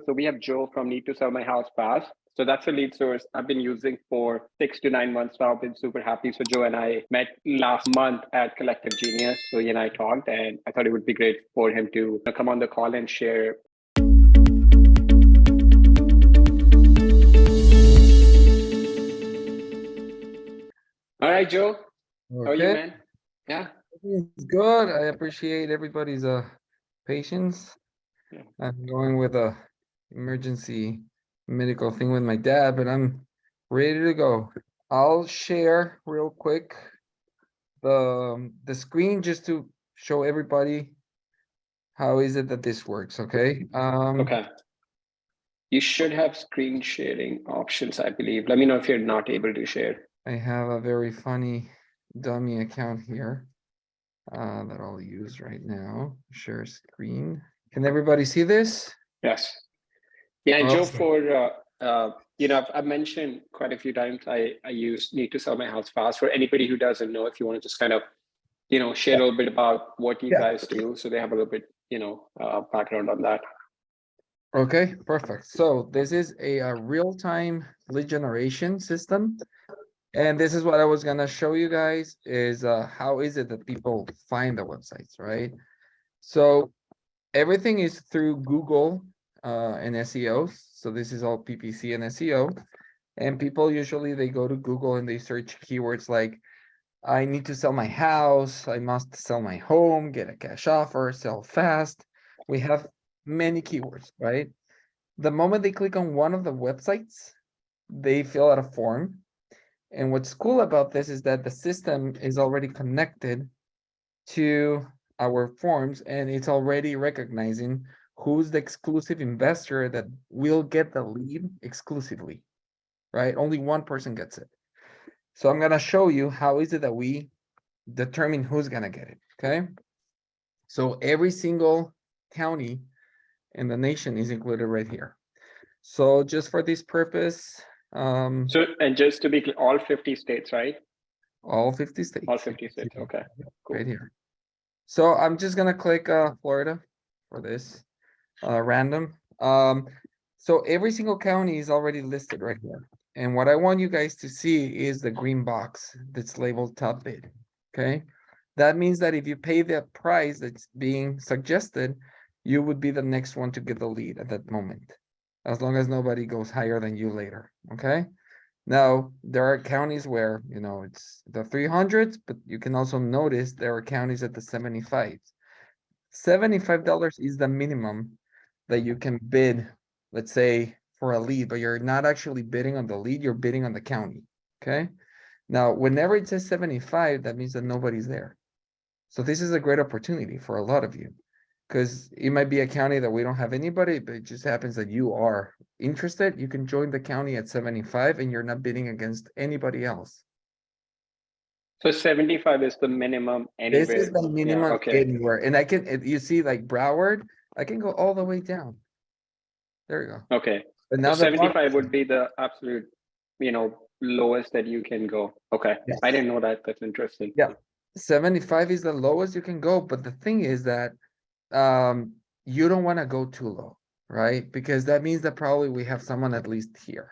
So we have Joe from Need to Sell My House Fast. So that's a lead source I've been using for 6 to 9 months now. I've been super happy. So Joe and I met last month at Collective Genius. So he and I talked, and I thought it would be great for him to come on the call and share. All right, Joe. How are you, Okay, man? Yeah. it's good. I appreciate everybody's patience. Yeah. I'm going with a emergency medical thing with my dad, but I'm ready to go. I'll share real quick the screen just to show everybody how is it that this works. Okay. Okay. You should have screen sharing options, I believe. Let me know if you're not able to share. I have a very funny dummy account here that I'll use right now. Share screen. Can everybody see this? Yes. Yeah, and Joe, Awesome. for I've mentioned quite a few times I use Need to Sell My House Fast. For anybody who doesn't know, if you want to just kind of share a little bit about what you guys do, so they have a little bit background on that. Okay, perfect. So this is a real-time lead generation system. And this is what I was gonna show you guys is how is it that people find the websites, right? So everything is through Google and SEO. So this is all PPC and SEO. And people usually they go to Google and they search keywords like I need to sell my house, I must sell my home, get a cash offer, sell fast. We have many keywords, right? The moment they click on one of the websites, they fill out a form. And what's cool about this is that the system is already connected to our forms and it's already recognizing who's the exclusive investor that will get the lead exclusively, right? Only one person gets it. So I'm gonna show you how is it that we determine who's gonna get it, okay? So every single county in the nation is included right here. So just for this purpose, So, and just to be clear, all 50 states, right? all 50 states. All 50 states. Okay, cool. Right here. So I'm just gonna click Florida for this random. So every single county is already listed right here. And what I want you guys to see is the green box that's labeled top bid. Okay. That means that if you pay the price that's being suggested, you would be the next one to get the lead at that moment, as long as nobody goes higher than you later. Okay. Now, there are counties where, it's the 300s, but you can also notice there are counties at the 75s. $75 is the minimum that you can bid, let's say, for a lead, but you're not actually bidding on the lead, you're bidding on the county, okay? Now, whenever it says 75, that means that nobody's there. So this is a great opportunity for a lot of you, because it might be a county that we don't have anybody, but it just happens that you are interested. You can join the county at 75 and you're not bidding against anybody else. So 75 is the minimum anywhere. This is the minimum okay. anywhere. And I can, you see like Broward, I can go all the way down. There you go. Okay. But now so 75 would be the absolute, lowest that you can go. Okay. Yes. I didn't know that. That's interesting. Yeah. 75 is the lowest you can go. But the thing is that you don't want to go too low, right? Because that means that probably we have someone at least here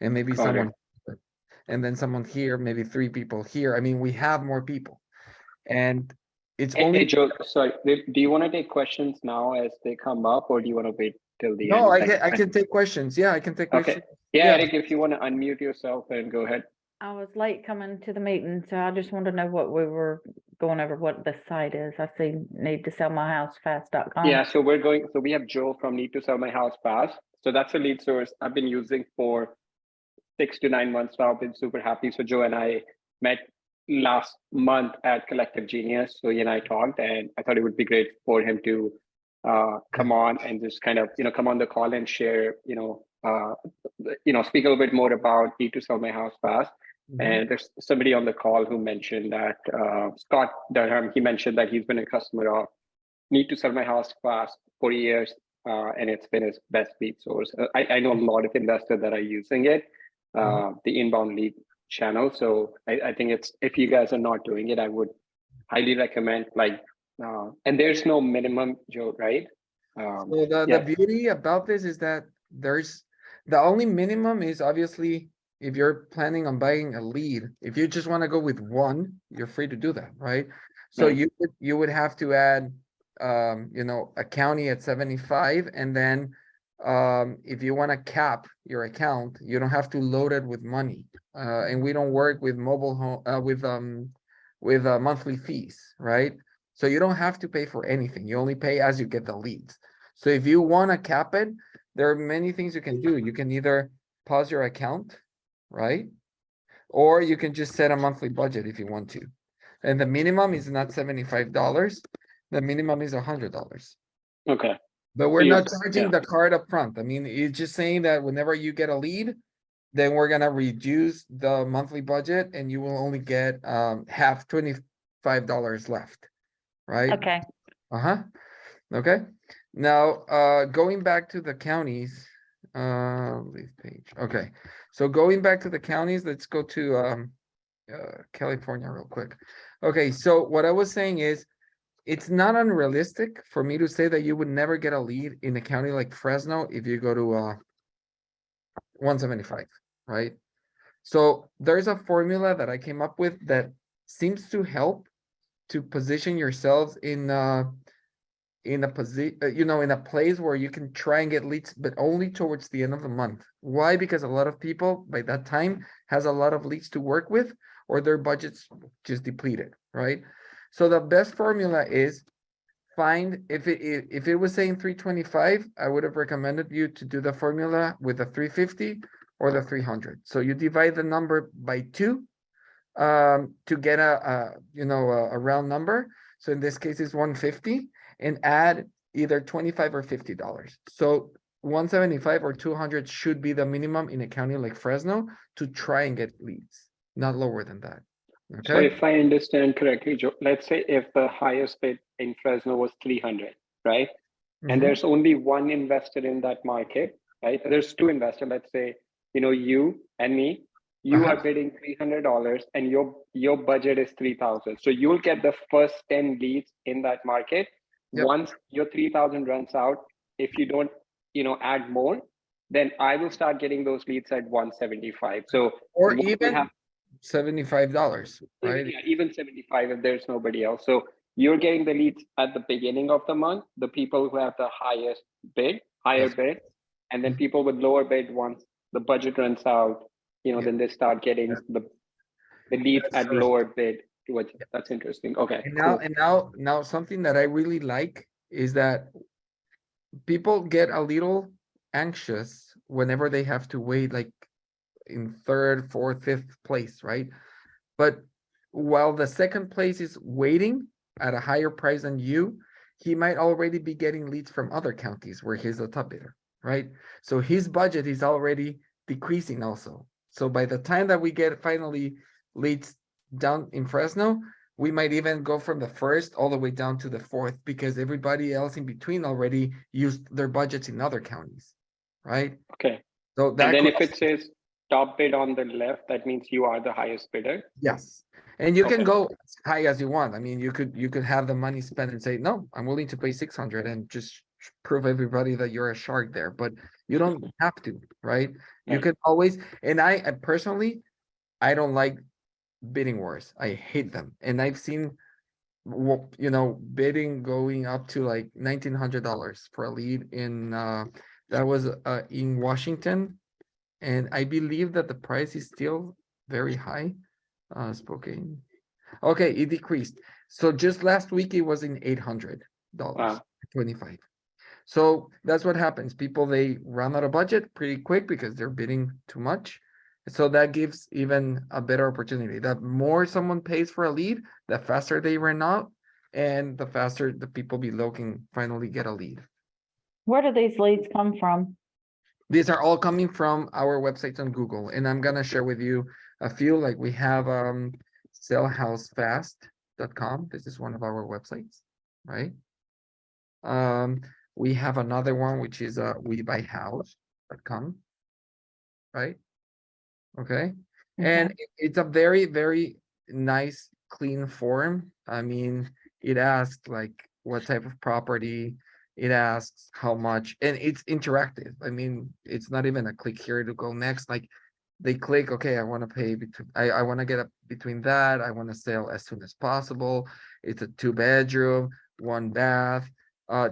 and maybe someone here, and then someone here, maybe 3 people here. I mean, we have more people and it's only. Hey, Joe, sorry, do you want to take questions now as they come up, or do you want to wait till the end? No, I can take questions. Yeah, I can take questions. Okay. Yeah, Eric, if you want to unmute yourself and go ahead. I was late coming to the meeting, so I just wanted to know what we were going over, what the site is. I see need to sell my house fast.com. Yeah, so we have Joe from Need to Sell My House Fast. So that's a lead source I've been using for 6 to 9 months now. I've been super happy. So Joe and I met last month at Collective Genius. So he and I talked, and I thought it would be great for him to come on and just kind of come on the call and share speak a little bit more about Need to Sell My House Fast. And there's somebody on the call who mentioned that Scott Durham, he mentioned that he's been a customer of Need to Sell My House Fast for years, and it's been his best lead source. I know a lot of investors that are using it, the inbound lead channel. So I think it's, if you guys are not doing it, I would highly recommend, and there's no minimum, Joe, right? So the yeah. beauty about this is that there's, the only minimum is obviously if you're planning on buying a lead, if you just want to go with one, you're free to do that, right? So Right. you would have to add, you know, a county at 75, and then if you want to cap your account, you don't have to load it with money. And we don't work with mobile home, with monthly fees, right? So you don't have to pay for anything. You only pay as you get the leads. So if you want to cap it, there are many things you can do. You can either pause your account, right? Or you can just set a monthly budget if you want to. And the minimum is not $75. The minimum is $100. Okay. But we're So not you're, charging yeah. the card up front. I mean, it's just saying that whenever you get a lead, then we're gonna reduce the monthly budget and you will only get half $25 left, right? Okay, Uh-huh. Okay. Now, going back to the counties, leave page. Okay. So going back to the counties, let's go to California real quick. Okay, so what I was saying is it's not unrealistic for me to say that you would never get a lead in a county like Fresno if you go to 175, right? So there's a formula that I came up with that seems to help to position yourselves in a position, you know, in a place where you can try and get leads, but only towards the end of the month. Why? Because a lot of people by that time has a lot of leads to work with, or their budgets just depleted, right? So the best formula is find, if it was saying 325, I would have recommended you to do the formula with the 350 or the 300. So you divide the number by 2 to get you know, a round number. So in this case, it's 150, and add either 25 or $50. So 175 or 200 should be the minimum in a county like Fresno to try and get leads, not lower than that. So Okay. if I understand correctly, Joe, let's say if the highest bid in Fresno was 300, right? And Mhm. there's only one investor in that market, right? There's two investors, let's say, you know, you and me, you Uh-huh. are bidding $300 and your budget is 3,000. So you'll get the first 10 leads in that market. Yep. Once your 3,000 runs out, if you don't, you know, add more, then I will start getting those leads at 175. So Or what will even happen? $75, right? Yeah, even 75 if there's nobody else. So you're getting the leads at the beginning of the month, the people who have the highest bid, higher Yes. bid, and then Mhm. people with lower bid, once the budget runs out, you know, Yeah. then they start getting Yeah. the leads Yes, at sir. lower bid towards. That's interesting. Okay, And cool. now something that I really like is that people get a little anxious whenever they have to wait, like in third, fourth, fifth place, right? But while the second place is waiting at a higher price than you, he might already be getting leads from other counties where he's the top bidder, right? So his budget is already decreasing also. So by the time that we get finally leads down in Fresno, we might even go from the first all the way down to the fourth because everybody else in between already used their budgets in other counties, right? Okay. So And that then could if it says top bid on the left, that means you are the highest bidder. Yes, and you can Okay. go as high as you want. I mean, you could have the money spent and say, no, I'm willing to pay 600 and just prove everybody that you're a shark there, but you don't have to, right? You Right. could always, and I personally, I don't like bidding wars. I hate them. And I've seen, you know, bidding going up to like $1,900 for a lead in, that was in Washington. And I believe that the price is still very high. Spokane. Okay, it decreased. So just last week it was in $800, Wow. 25. So that's what happens. People, they run out of budget pretty quick because they're bidding too much. So that gives even a better opportunity. The more someone pays for a lead, the faster they run out, and the faster the people below can finally get a lead. where do these leads come from? These are all coming from our websites on Google, and I'm gonna share with you a few. Like we have sellhousefast.com. This is one of our websites, right? We have another one which is webuyhouse.com, right? Okay. And it's a very, very nice, clean form. I mean, it asks like what type of property, It asks how much, and it's interactive. I mean, it's not even a click here to go next. Like they click, okay, I want to pay between, I want to get up between that. I want to sell as soon as possible. It's a 2-bedroom, 1 bath.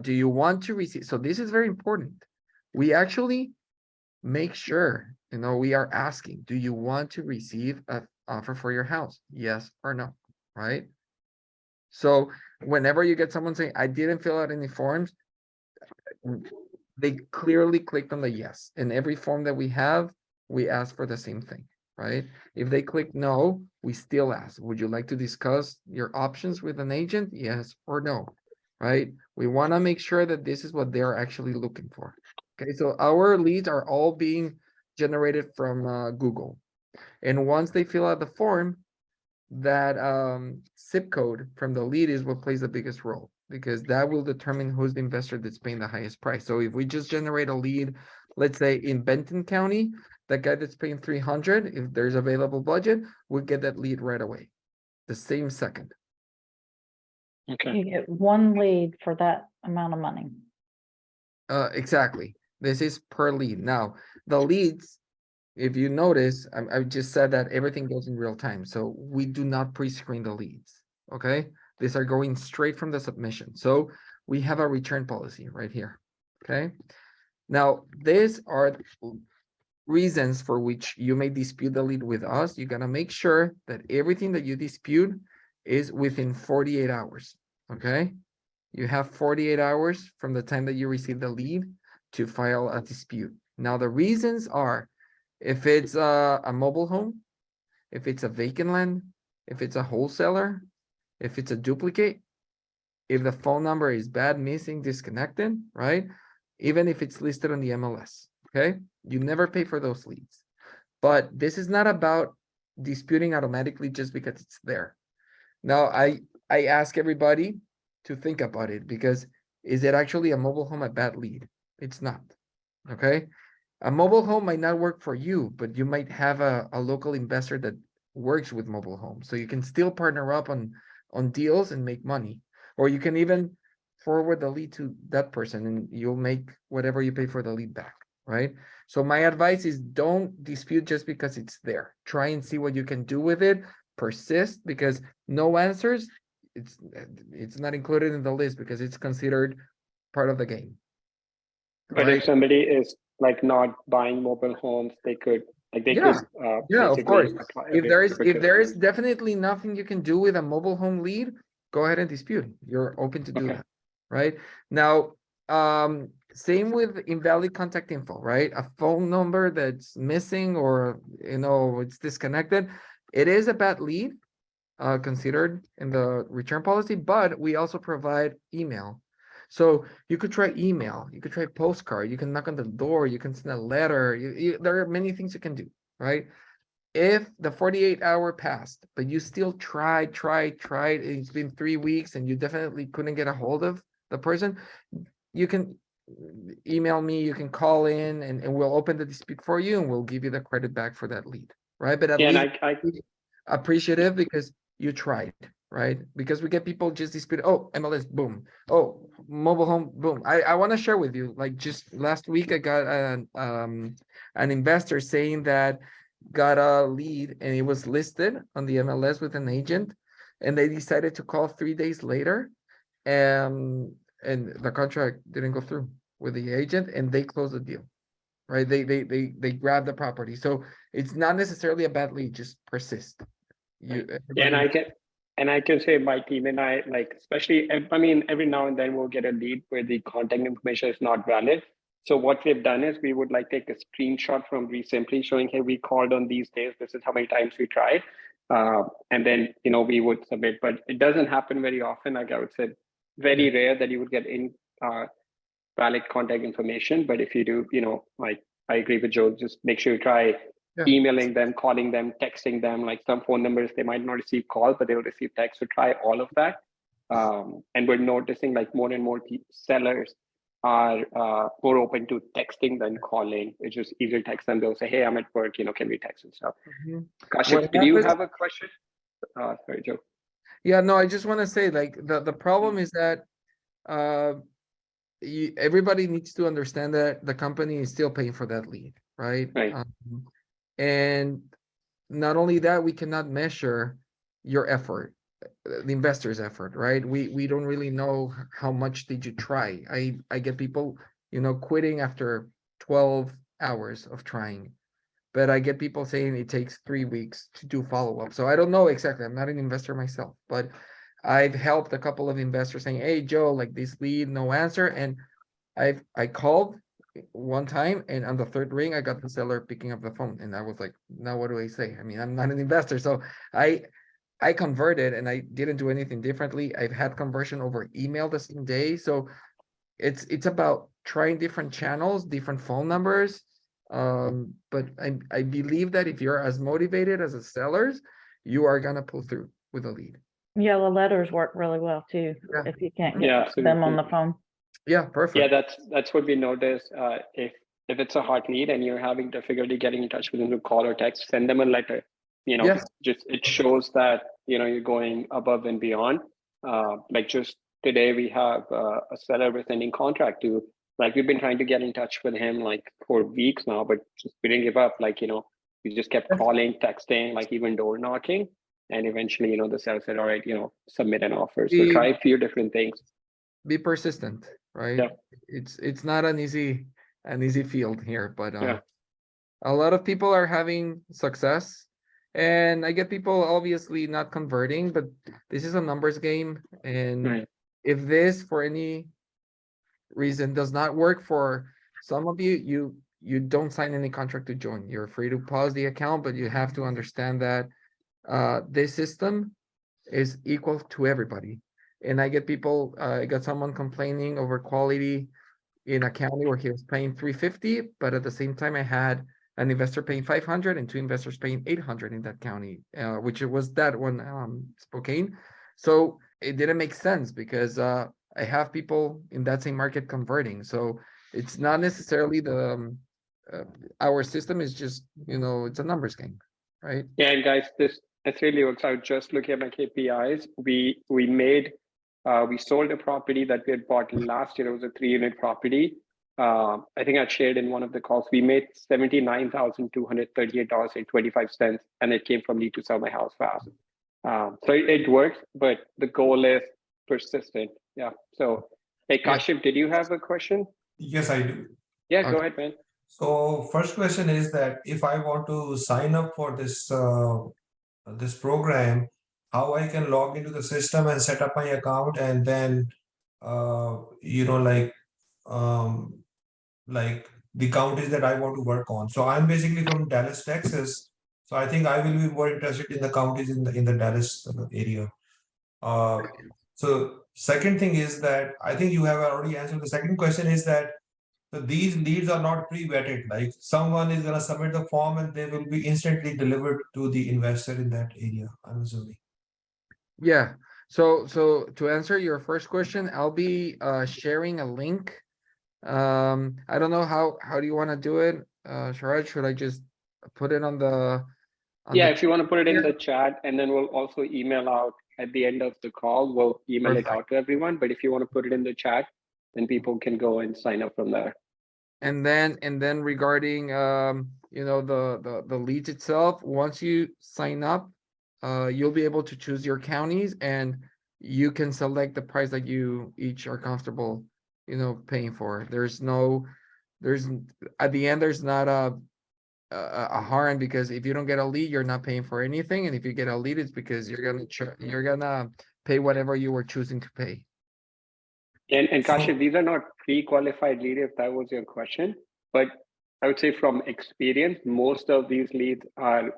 Do you want to receive? So this is very important. We actually make sure, we are asking, do you want to receive an offer for your house? Yes or no, right? So whenever you get someone saying, I didn't fill out any forms, they clearly clicked on the yes. In every form that we have, we ask for the same thing, right? If they click no, we still ask, would you like to discuss your options with an agent? Yes or no, right? We want to make sure that this is what they're actually looking for. Okay, so our leads are all being generated from Google. And once they fill out the form, that zip code from the lead is what plays the biggest role, because that will determine who's the investor that's paying the highest price. So if we just generate a lead, let's say in Benton County, the guy that's paying 300, if there's available budget, we'll get that lead right away, the same second. Okay. You get one lead for that amount of money. Exactly. This is per lead. Now, the leads, if you notice, I just said that everything goes in real time. So we do not pre-screen the leads, okay? These are going straight from the submission. So we have a return policy right here, okay? Now, these are reasons for which you may dispute the lead with us. You gotta make sure that everything that you dispute is within 48 hours, okay? You have 48 hours from the time that you receive the lead to file a dispute. Now, the reasons are, if it's a mobile home, if it's a vacant land, if it's a wholesaler, if it's a duplicate, if the phone number is bad, missing, disconnected, right? Even if it's listed on the MLS, okay? You never pay for those leads. But this is not about disputing automatically just because it's there. Now, I ask everybody to think about it, because is it actually a mobile home a bad lead? It's not, okay? A mobile home might not work for you, but you might have a local investor that works with mobile homes. So you can still partner up on deals and make money. Or you can even forward the lead to that person and you'll make whatever you pay for the lead back, right? So my advice is don't dispute just because it's there. Try and see what you can do with it. Persist, because no answers, it's not included in the list because it's considered part of the game. But Right? if somebody is like not buying mobile homes, they could like they Yeah. could Yeah, of basically course. apply If it there is because- definitely nothing you can do with a mobile home lead, go ahead and dispute. You're open to do Okay. that, right? Now, same with invalid contact info, right? A phone number that's missing or it's disconnected. It is a bad lead, considered in the return policy, but we also provide email. So you could try email, you could try postcard, you can knock on the door, you can send a letter. There are many things you can do, right? If the 48-hour passed, but you still tried, it's been 3 weeks and you definitely couldn't get a hold of the person, you can email me, you can call in and we'll open the dispute for you and we'll give you the credit back for that lead, right? But at Yeah, least and I appreciative because you tried, right? Because we get people just dispute, oh, MLS, boom. Oh, mobile home, boom. I want to share with you, like just last week, I got an investor saying that got a lead and it was listed on the MLS with an agent and they decided to call 3 days later and the contract didn't go through with the agent and they closed the deal, right? They grabbed the property. So it's not necessarily a bad lead, just persist. yeah, and I can say my team and I, like, especially, I mean, every now and then we'll get a lead where the contact information is not valid. So what we've done is we would like take a screenshot from REsimpli showing, hey, we called on these days. This is how many times we tried. And then, we would submit, but it doesn't happen very often. Like I would say, very rare that you would get in valid contact information. But if you do, like I agree with Joe, just make sure you try emailing them, calling them, texting them. Like some phone numbers, they might not receive calls, but they'll receive text. So try all of that. And we're noticing like more and more sellers are more open to texting than calling. It's just easier to text them. They'll say, hey, I'm at work, can we text and stuff? Kashif, do you have a question? Sorry, Joe. Yeah, no, I just want to say like the problem is that everybody needs to understand that the company is still paying for that lead, right? Right. And not only that, we cannot measure your effort, the investor's effort, right? We don't really know how much did you try. I get people, quitting after 12 hours of trying, but I get people saying it takes 3 weeks to do follow-up. So I don't know exactly. I'm not an investor myself, but I've helped a couple of investors saying, hey, Joe, like this lead, no answer. And I called one time, and on the third ring, I got the seller picking up the phone, and I was like, now what do I say? I mean, I'm not an investor. So I converted, and I didn't do anything differently. I've had conversion over email the same day. So it's about trying different channels, different phone numbers. But I believe that if you're as motivated as the sellers, you are gonna pull through with a lead. Yeah, the letters work really well too, Yeah. if you can't Yeah, get them on absolutely. the phone. Yeah, perfect. Yeah, that's what we noticed. If it's a hot lead and you're having difficulty getting in touch with them through call or text, send them a letter. Yes. Just it shows that you're going above and beyond. Like just today, we have a seller we're sending contract to. Like we've been trying to get in touch with him like for weeks now, but just we didn't give up. Like we just kept Yes. calling, texting, like even door knocking, and eventually the seller said, "All right, submit an offer." So Be- try a few different things. Be persistent, right? Yeah. It's not an easy field here, but Yeah. a lot of people are having success, and I get people obviously not converting, but this is a numbers game, and Right. if this for any reason does not work for some of you, you don't sign any contract to join. You're free to pause the account, but you have to understand that this system is equal to everybody. And I get people, I got someone complaining over quality in a county where he was paying 350, but at the same time I had an investor paying 500 and two investors paying 800 in that county, which it was that one, Spokane. So it didn't make sense because I have people in that same market converting. So it's not necessarily our system is just, it's a numbers game, right? Yeah, and guys, this really works out. Just looking at my KPIs, we sold a property that we had bought last year. It was a 3-unit property. I think I shared in one of the calls. We made $79,238.25, and it came from need to sell my house fast. So it works, but the goal is persistent. Yeah. So, hey, Kashif, did you have a question? Yes, I do. Yeah, go Okay. ahead, man. So first question is that if I want to sign up for this program, how I can log into the system and set up my account, and then like the counties that I want to work on. So I'm basically from Dallas, Texas. So I think I will be more interested in the counties in the Dallas area. So second thing is that I think you have already answered. The second question is that so these leads are not pre-vetted. Like someone is gonna submit the form and they will be instantly delivered to the investor in that area, I'm assuming. Yeah. So to answer your first question, I'll be sharing a link. I don't know how do you want to do it? Sharad, should I just put it on the Yeah, if you want to put it in here? the chat, and then we'll also email out at the end of the call, we'll email it out to everyone. But if you want to put it in the chat, then people can go and sign up from there. And then regarding the leads itself, once you sign up, you'll be able to choose your counties and you can select the price that you each are comfortable, paying for. There's at the end there's not a harm, because if you don't get a lead, you're not paying for anything, and if you get a lead, it's because you're gonna pay whatever you were choosing to pay. And So- Kashif, these are not pre-qualified leads, if that was your question. But I would say from experience, most of these leads are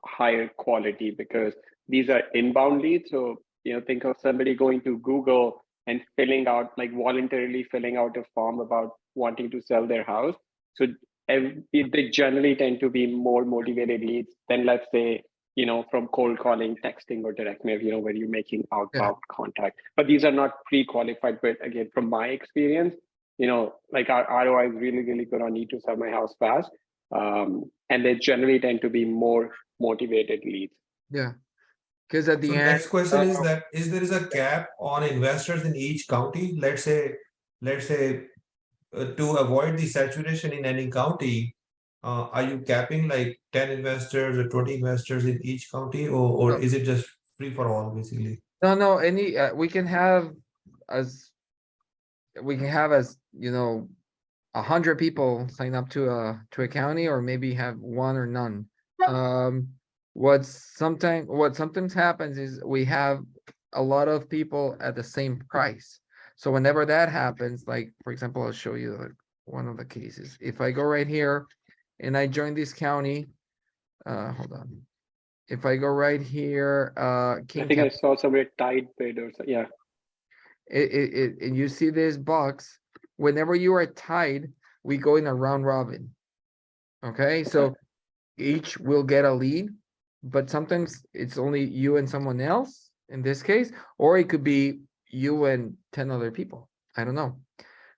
higher quality because these are inbound leads. So, think of somebody going to Google and voluntarily filling out a form about wanting to sell their house. So they generally tend to be more motivated leads than, let's say, from cold calling, texting, or direct mail, where you're making outbound contact. But these are not pre-qualified. But again, from my experience, like our ROI is really, really good on need to sell my house fast. And they generally tend to be more motivated leads. Yeah. Because at the So end, next question is that there is a cap on investors in each county? Let's say to avoid the saturation in any county, are you capping like 10 investors or 20 investors in each county, or No. is it just free for all basically? No, any, we can have as, you know, 100 people sign up to a county, or maybe have one or none. What sometimes happens is we have a lot of people at the same price. So whenever that happens, like, for example, I'll show you like one of the cases. If I go right here and I join this county, hold on. If I go right here, I King think I County, saw somewhere tide bid or so. Yeah. and you see this box, whenever you are tied, we go in a round robin. Okay, so each will get a lead, but sometimes it's only you and someone else in this case, or it could be you and 10 other people. I don't know.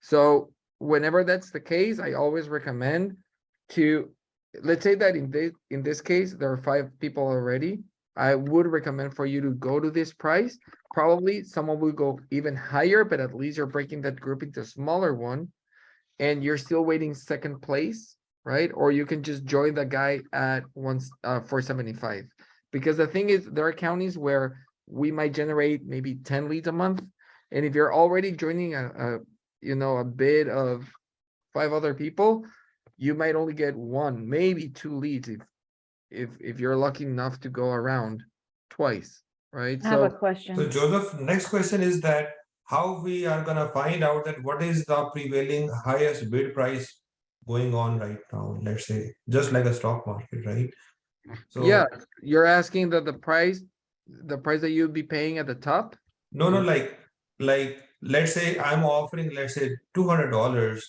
So whenever that's the case, I always recommend to, let's say that in this case, there are 5 people already. I would recommend for you to go to this price. Probably someone will go even higher, but at least you're breaking that group into a smaller one, and you're still waiting second place, right? Or you can just join the guy at 475. Because the thing is, there are counties where we might generate maybe 10 leads a month. And if you're already joining a bid of 5 other people, you might only get 1, maybe 2 leads if you're lucky enough to go around twice, right? I have a So So question. Joseph, next question is that how we are gonna find out that what is the prevailing highest bid price going on right now, let's say, just like a stock market, right? yeah, So you're asking that the price that you'd be paying at the top. no, like let's say I'm offering, let's say $200.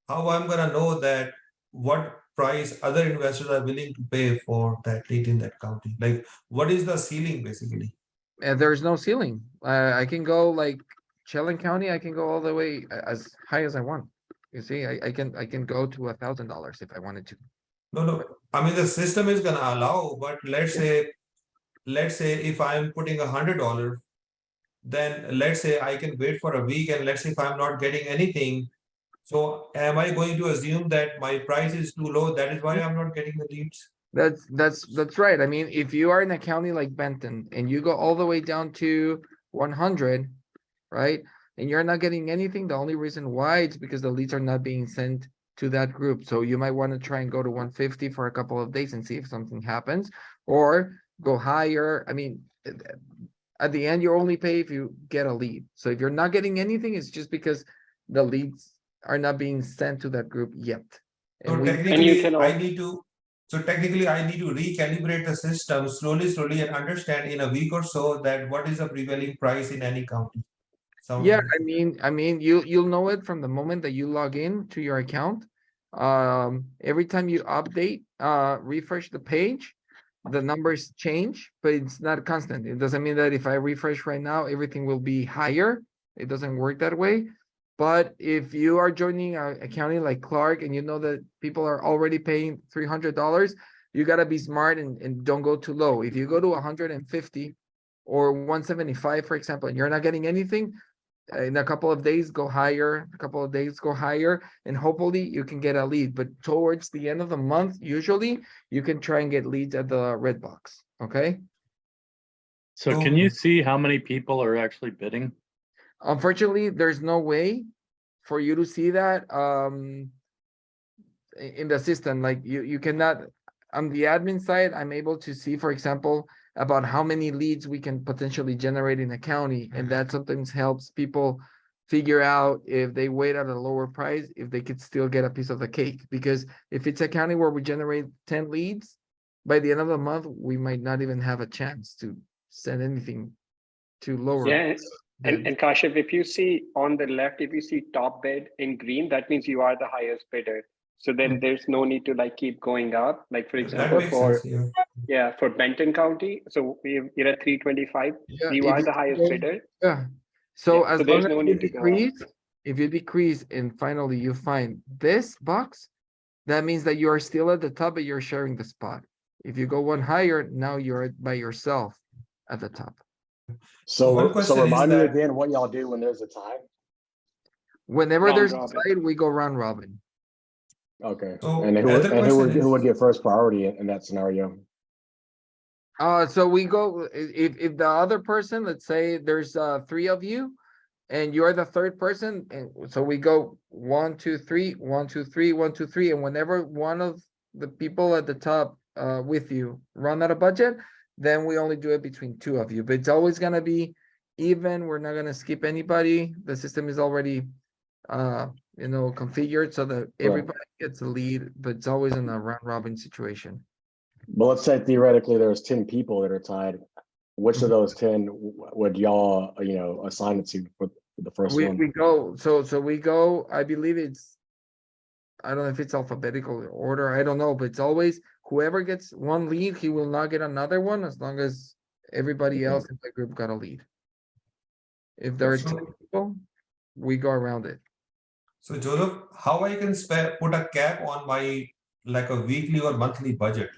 How I'm gonna know that what price other investors are willing to pay for that lead in that county? Like, what is the ceiling basically? And there's no ceiling. I can go like Chelan County, I can go all the way as high as I want. You see, I can go to $1,000 if I wanted to. No. I mean, the system is gonna allow, but let's say if I'm putting $100, then let's say I can wait for a week, and let's say if I'm not getting anything, so am I going to assume that my price is too low? That is why I'm not getting the leads. That's right. I mean, if you are in a county like Benton and you go all the way down to 100, right? And you're not getting anything, the only reason why it's because the leads are not being sent to that group. So you might want to try and go to 150 for a couple of days and see if something happens, or go higher. I mean, at the end, you only pay if you get a lead. So if you're not getting anything, it's just because the leads are not being sent to that group yet. So And we, technically, I need to recalibrate the system slowly, and understand in a week or so that what is the prevailing price in any county. Sounds yeah, good. I mean, you'll know it from the moment that you log in to your account. Every time you update, refresh the page, the numbers change, but it's not constant. It doesn't mean that if I refresh right now, everything will be higher. It doesn't work that way. But if you are joining a county like Clark and you know that people are already paying $300, you gotta be smart and don't go too low. If you go to 150 or 175, for example, and you're not getting anything, in a couple of days go higher, a couple of days go higher, and hopefully you can get a lead. But towards the end of the month, usually you can try and get leads at the red box. Okay. So So- can you see how many people are actually bidding? Unfortunately, there's no way for you to see that in the system. Like you cannot, on the admin side, I'm able to see, for example, about how many leads we can potentially generate in a county, and that sometimes helps people figure out if they wait at a lower price, if they could still get a piece of the cake. Because if it's a county where we generate 10 leads, by the end of the month, we might not even have a chance to send anything to lower. Yeah. bids. And Kashif, if you see on the left, if you see top bid in green, that means you are the highest bidder. So then there's no need to like keep going up. Like for That example, makes sense, yeah. for Benton County, so you're at 325. Yeah, You if are you the highest go- bidder. Yeah, so Yeah, as so long there's as no you need to go up. decrease, if you decrease and finally you find this box, that means that you are still at the top, but you're sharing the spot. If you go one higher, now you're by yourself at the top. So one So question is remind me that- again what y'all do when there's a tie. Whenever Round there's a robin. site, we go round robin. Okay, So and other question who would is- get first priority in that scenario? So we go, if the other person, let's say there's three of you. And you're the third person, and so we go 1, 2, 3, 1, 2, 3, 1, 2, 3, and whenever one of the people at the top with you run out of budget, then we only do it between two of you, but it's always gonna be even. We're not gonna skip anybody. The system is already configured so that everybody gets a lead, but it's always in a round robin situation. But let's say theoretically there's 10 people that are tied. Which of Mhm. those 10 would y'all, assign it to for the first We one? we go, so we go, I believe it's, I don't know if it's alphabetical order, I don't know, but it's always whoever gets one lead, he will not get another one as long as everybody Okay. else in the group got a lead. If there are So- 10 people, we go around it. So Joseph, how I can put a cap on my like a weekly or monthly budget?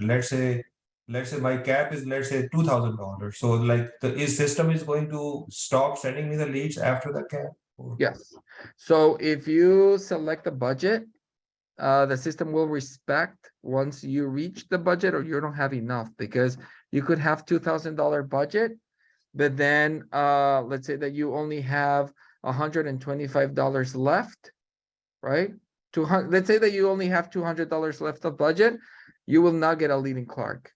Let's say my cap is $2,000. So like is system is going to stop sending me the leads after the cap? Or- Yes. So if you select the budget, the system will respect once you reach the budget or you don't have enough, because you could have $2,000 budget, but then let's say that you only have $125 left, right? 200, let's say that you only have $200 left of budget, you will not get a leading Clark.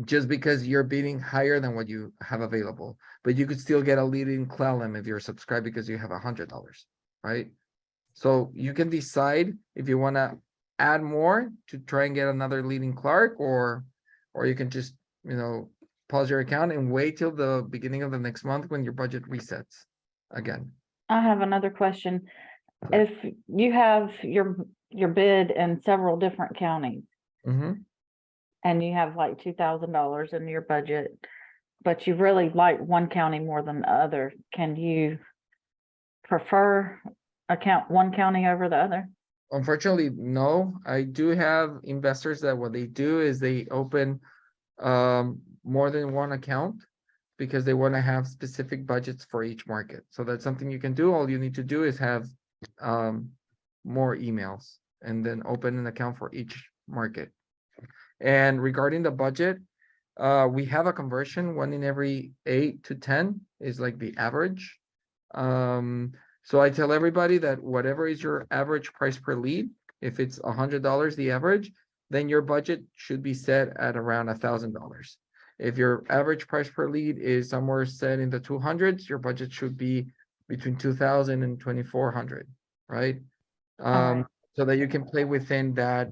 Just because you're bidding higher than what you have available, but you could still get a leading Clallam if you're subscribed because you have $100, right? So you can decide if you want to add more to try and get another leading Clark, or you can just, pause your account and wait till the beginning of the next month when your budget resets again. I have another question. Sure. If you have your bid in several different counties Mm-hmm. and you have like $2,000 in your budget, but you really like one county more than the other, can you prefer one county over the other? Unfortunately, no. I do have investors that what they do is they open more than one account because they want to have specific budgets for each market. So that's something you can do. All you need to do is have more emails and then open an account for each market. And regarding the budget, we have a conversion, 1 in every 8 to 10 is like the average. So I tell everybody that whatever is your average price per lead, if it's $100 the average, then your budget should be set at around $1,000. If your average price per lead is somewhere set in the 200s, your budget should be between 2,000 and 2,400, right? Alright. So that you can play within that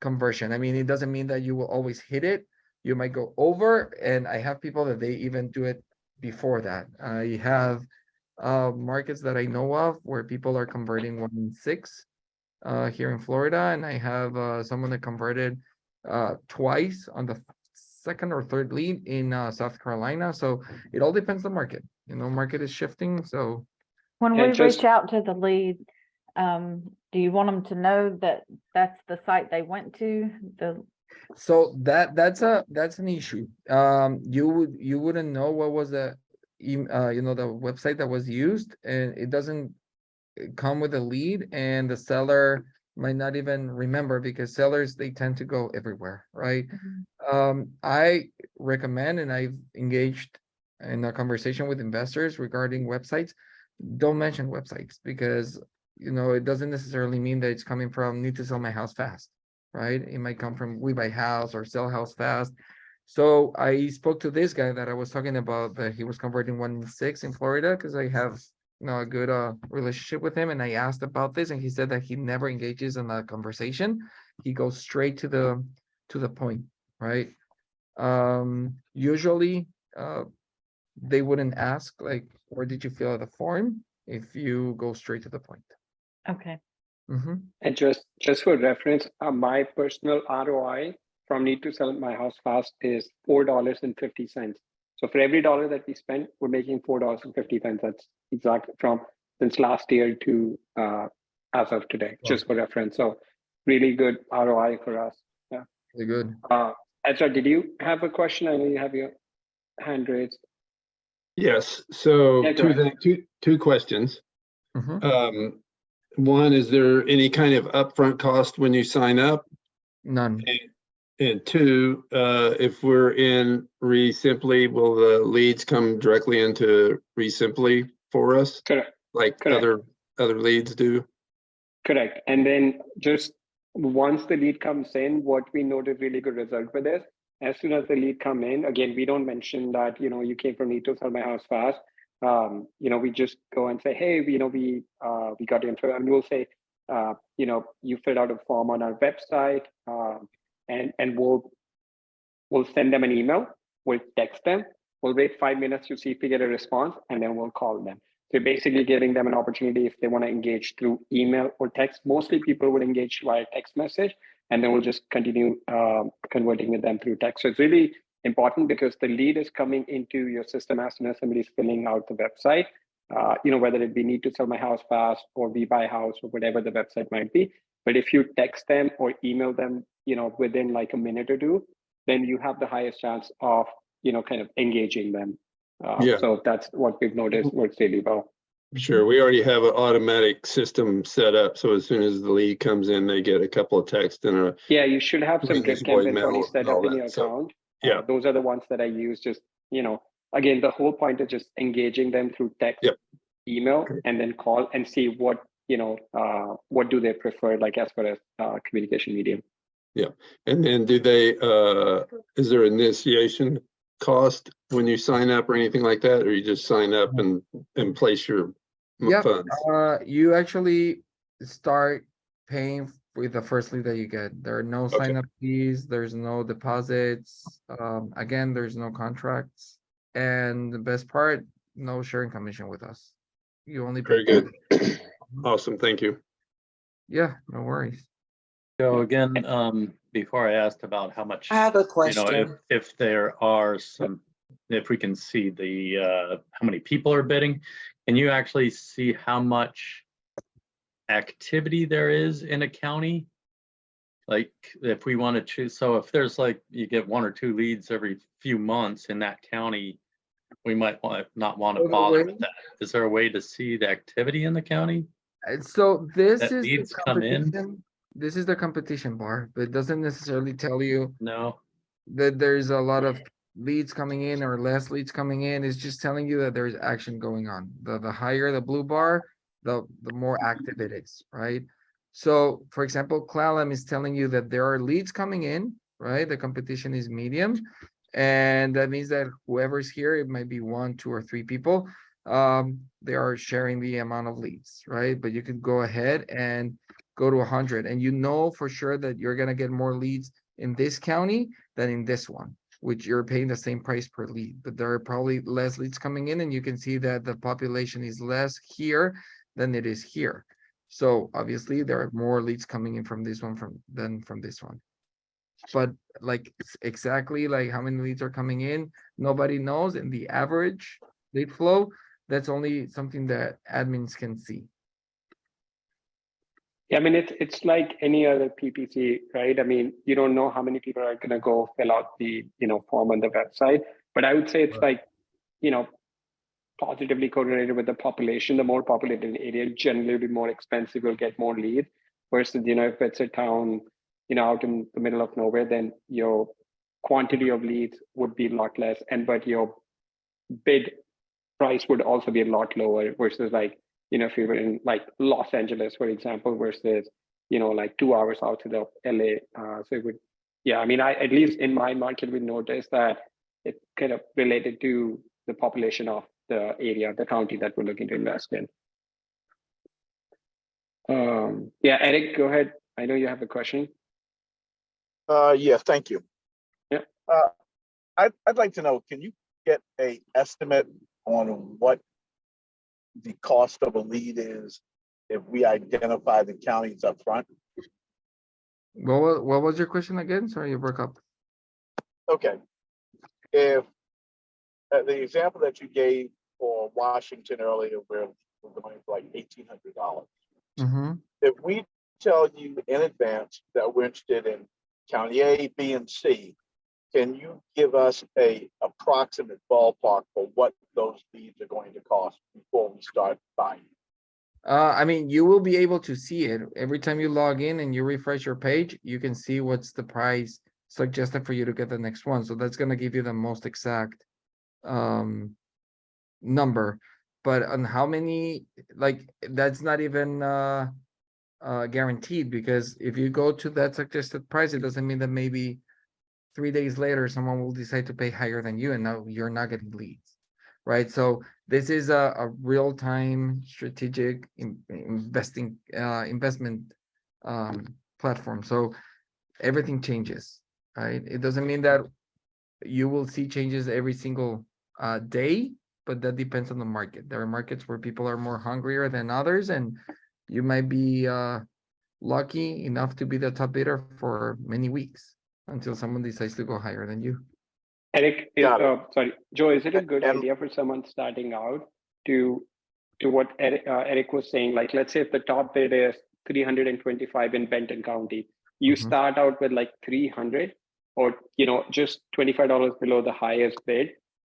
conversion. I mean, it doesn't mean that you will always hit it. You might go over, and I have people that they even do it before that. I have markets that I know of where people are converting 1 in 6 here in Florida, and I have someone that converted twice on the second or third lead in South Carolina. So it all depends on the market. Market is shifting. So When And we just- reach out to the lead, do you want them to know that that's the site they went to? that's an issue. You wouldn't know what was the the website that was used, and it doesn't come with a lead, and the seller might not even remember, because sellers, they tend to go everywhere, right? I recommend, and I've engaged in a conversation with investors regarding websites, don't mention websites, because it doesn't necessarily mean that it's coming from Need to Sell My House Fast, right? It might come from We Buy House or Sell House Fast. So I spoke to this guy that I was talking about, that he was converting 1 in 6 in Florida, because I have a good relationship with him, and I asked about this, and he said that he never engages in a conversation. He goes straight to the point, right? Usually they wouldn't ask like, where did you fill out the form, if you go straight to the point. Okay. Mm-hmm. And just for reference, my personal ROI from Need to Sell My House Fast is $4.50. So for every dollar that we spend, we're making $4.50. That's exactly from since last year to as of today, just for reference. So really good ROI for us. Yeah. Very good. Ezra, did you have a question? I know you have your hand raised. Yes, so Yeah, go ahead. two questions. Mhm. One, is there any kind of upfront cost when you sign up? None. And two, if we're in REsimpli, will the leads come directly into REsimpli for us, Correct. like Correct. other leads do? Correct. And then just once the lead comes in, what we noted really good result with is, as soon as the lead come in, again, we don't mention that, you came from Need to Sell My House Fast. We just go and say, hey, we got the info, and we'll say, you filled out a form on our website, and we'll send them an email, we'll text them, we'll wait 5 minutes to see if we get a response, and then we'll call them. So basically giving them an opportunity if they want to engage through email or text. Mostly people would engage via text message, and then we'll just continue converting with them through text. So it's really important because the lead is coming into your system as soon as somebody's filling out the website, whether it be Need to Sell My House Fast or We Buy House or whatever the website might be. But if you text them or email them, within like a minute or two, then you have the highest chance of, kind of engaging them. Yeah. So that's what we've noticed works really well. Sure, we already have an automatic system set up, so as soon as the lead comes in, they get a couple of texts and a Yeah, you should have some Maybe drip campaigns voicemail already set and all up in that, your so, account. yeah. Those are the ones that I use. Just, again, the whole point is just engaging them through text, Yep. email, and then call and see what do they prefer, like as far as communication medium. Yeah, and then do they, is there initiation cost when you sign up or anything like that, or you just sign up and place your Yep. funds? You actually start paying with the first lead that you get. There are no Okay. sign-up fees, there's no deposits. Again, there's no contracts. And the best part, no sharing commission with us. You only pay. Very good. Awesome, thank you. Yeah, no worries. So again, before I asked about how much, I have a you know, question. if there are some, if we can see the, how many people are bidding, can you actually see how much activity there is in a county? Like if we want to choose, so if there's like, you get 1 or 2 leads every few months in that county, we might not want to So the bother way- with that. Is there a way to see the activity in the county? And so this That is the leads come in? competition. This is the competition bar, but it doesn't necessarily tell you No. that there's a lot of leads coming in or less leads coming in. It's just telling you that there's action going on. The higher the blue bar, the more active it is, right? So for example, Clallam is telling you that there are leads coming in, right? The competition is medium. And that means that whoever's here, it might be 1, 2, or 3 people. They are sharing the amount of leads, right? But you can go ahead and go to 100, and you know for sure that you're gonna get more leads in this county than in this one, which you're paying the same price per lead, but there are probably less leads coming in, and you can see that the population is less here than it is here. So obviously there are more leads coming in from this one than from this one. But like exactly like how many leads are coming in, nobody knows. And the average lead flow, that's only something that admins can see. Yeah, I mean, it's like any other PPC, right? I mean, you don't know how many people are going to go fill out the, form on the website, but I would say it's like, positively correlated with the population. The more populated area generally will be more expensive, you'll get more leads versus, if it's a town, out in the middle of nowhere, then your quantity of leads would be a lot less. But your bid price would also be a lot lower versus like, if you were in like Los Angeles, for example, versus, like 2 hours out to the LA. So it would, yeah, I mean, at least in my market, we noticed that it kind of related to the population of the area, the county that we're looking to invest in. Yeah, Eric, go ahead. I know you have a question. Yeah, thank you. Yeah. I'd like to know, can you get a estimate on what the cost of a lead is if we identify the counties up front? What was your question again? Sorry, you broke up. Okay. If the example that you gave for Washington earlier, where we're going for like $1,800. Mm-hmm. If we tell you in advance that we're interested in county A, B, and C, can you give us a approximate ballpark for what those leads are going to cost before we start buying? I mean, you will be able to see it every time you log in and you refresh your page, you can see what's the price suggested for you to get the next one. So that's gonna give you the most exact number. But on how many, like, that's not even guaranteed, because if you go to that suggested price, it doesn't mean that maybe 3 days later someone will decide to pay higher than you and now you're not getting leads, right? So this is a real-time strategic investment platform. So everything changes, right? It doesn't mean that you will see changes every single day, but that depends on the market. There are markets where people are more hungrier than others, and you might be lucky enough to be the top bidder for many weeks until someone decides to go higher than you. Eric, Got it. sorry, Joe, is it a good And- idea for someone starting out to what Eric was saying? Like, let's say if the top bid is 325 in Benton County, you Mhm. start out with like 300, or just $25 below the highest bid,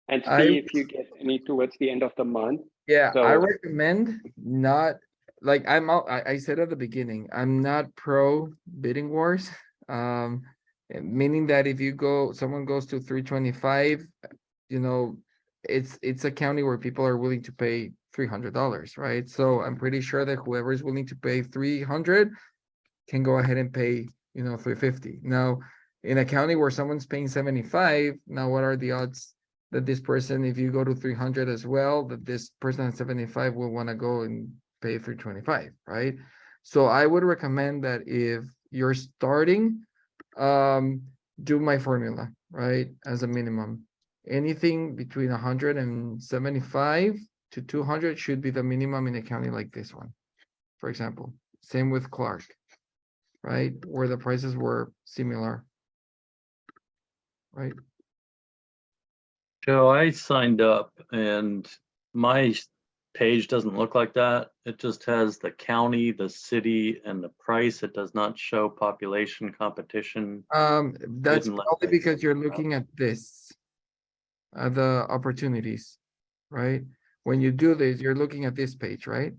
and see if you get any towards the end of the month. Yeah, I So- recommend not, like, I said at the beginning, I'm not pro bidding wars. Meaning that if someone goes to 325, it's a county where people are willing to pay $300, right? So I'm pretty sure that whoever is willing to pay 300 can go ahead and pay, 350. Now, in a county where someone's paying 75, now what are the odds that this person, if you go to 300 as well, that this person at 75 will want to go and pay 325, right? So I would recommend that if you're starting, do my formula, right? As a minimum. Anything between 175 to 200 should be the minimum in a county like this one, for example. Same with Clark, right? Where the prices were similar, right? Joe, I signed up and my page doesn't look like that. It just has the county, the city, and the price. It does not show population, competition. That's Didn't let probably me because you're figure it out. looking at this, the opportunities, right? When you do this, you're looking at this page, right?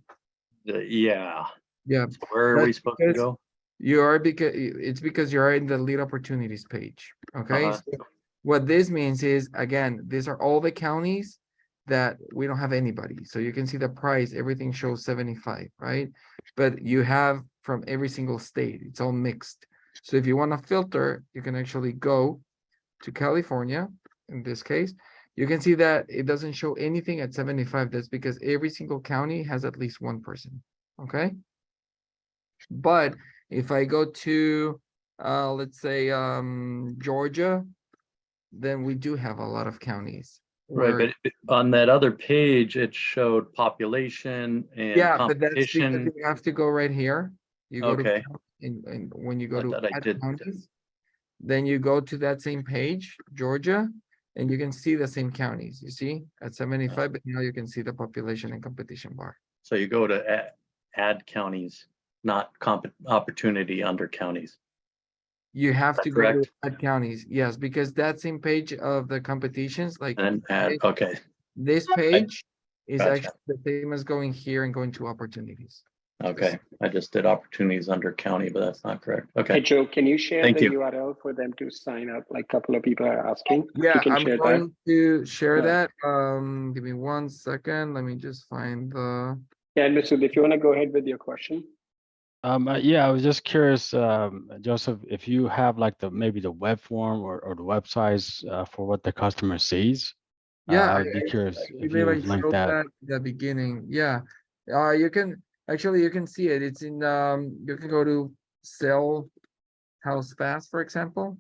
Yeah. Yeah, So where are we That's supposed to because- go? it's because you're in the lead opportunities page, okay? Uh-huh. So what this means is, again, these are all the counties that we don't have anybody. So you can see the price, everything shows 75, right? But you have from every single state, it's all mixed. So if you want to filter, you can actually go to California, in this case. You can see that it doesn't show anything at 75. That's because every single county has at least one person, okay? But if I go to, let's say, Georgia, then we do have a lot of counties. Right, where- but on that other page, it showed population and Yeah, but that's because competition. you have to go right here. You go to, Okay. and when you go I to thought I add did. counties, then you go to that same page, Georgia, and you can see the same counties, you see, at 75, but now you can see the population and competition bar. So you go to add counties, not opportunity under counties. You have that to go to correct? add counties, yes, because that same page of the competitions, like And add, okay, this page is Gotcha. actually the same as going here and going to opportunities. okay. I just did opportunities under county, but that's not correct. Hey, Okay, Joe, can you share Thank the you. URL for them to sign up? Like a couple of people are asking. If Yeah, you can I'm share that. going to share Yeah. that. Give me 1 second. Let me just find the. Yeah, and Masood, if you want to go ahead with your question. Yeah, I was just curious, Joseph, if you have like maybe the web form or the websites for what the customer sees. Yeah, I'd be curious I if believe you I link showed that. that at the beginning. Yeah, you can actually, you can see it. It's in you can go to sell house fast, for example.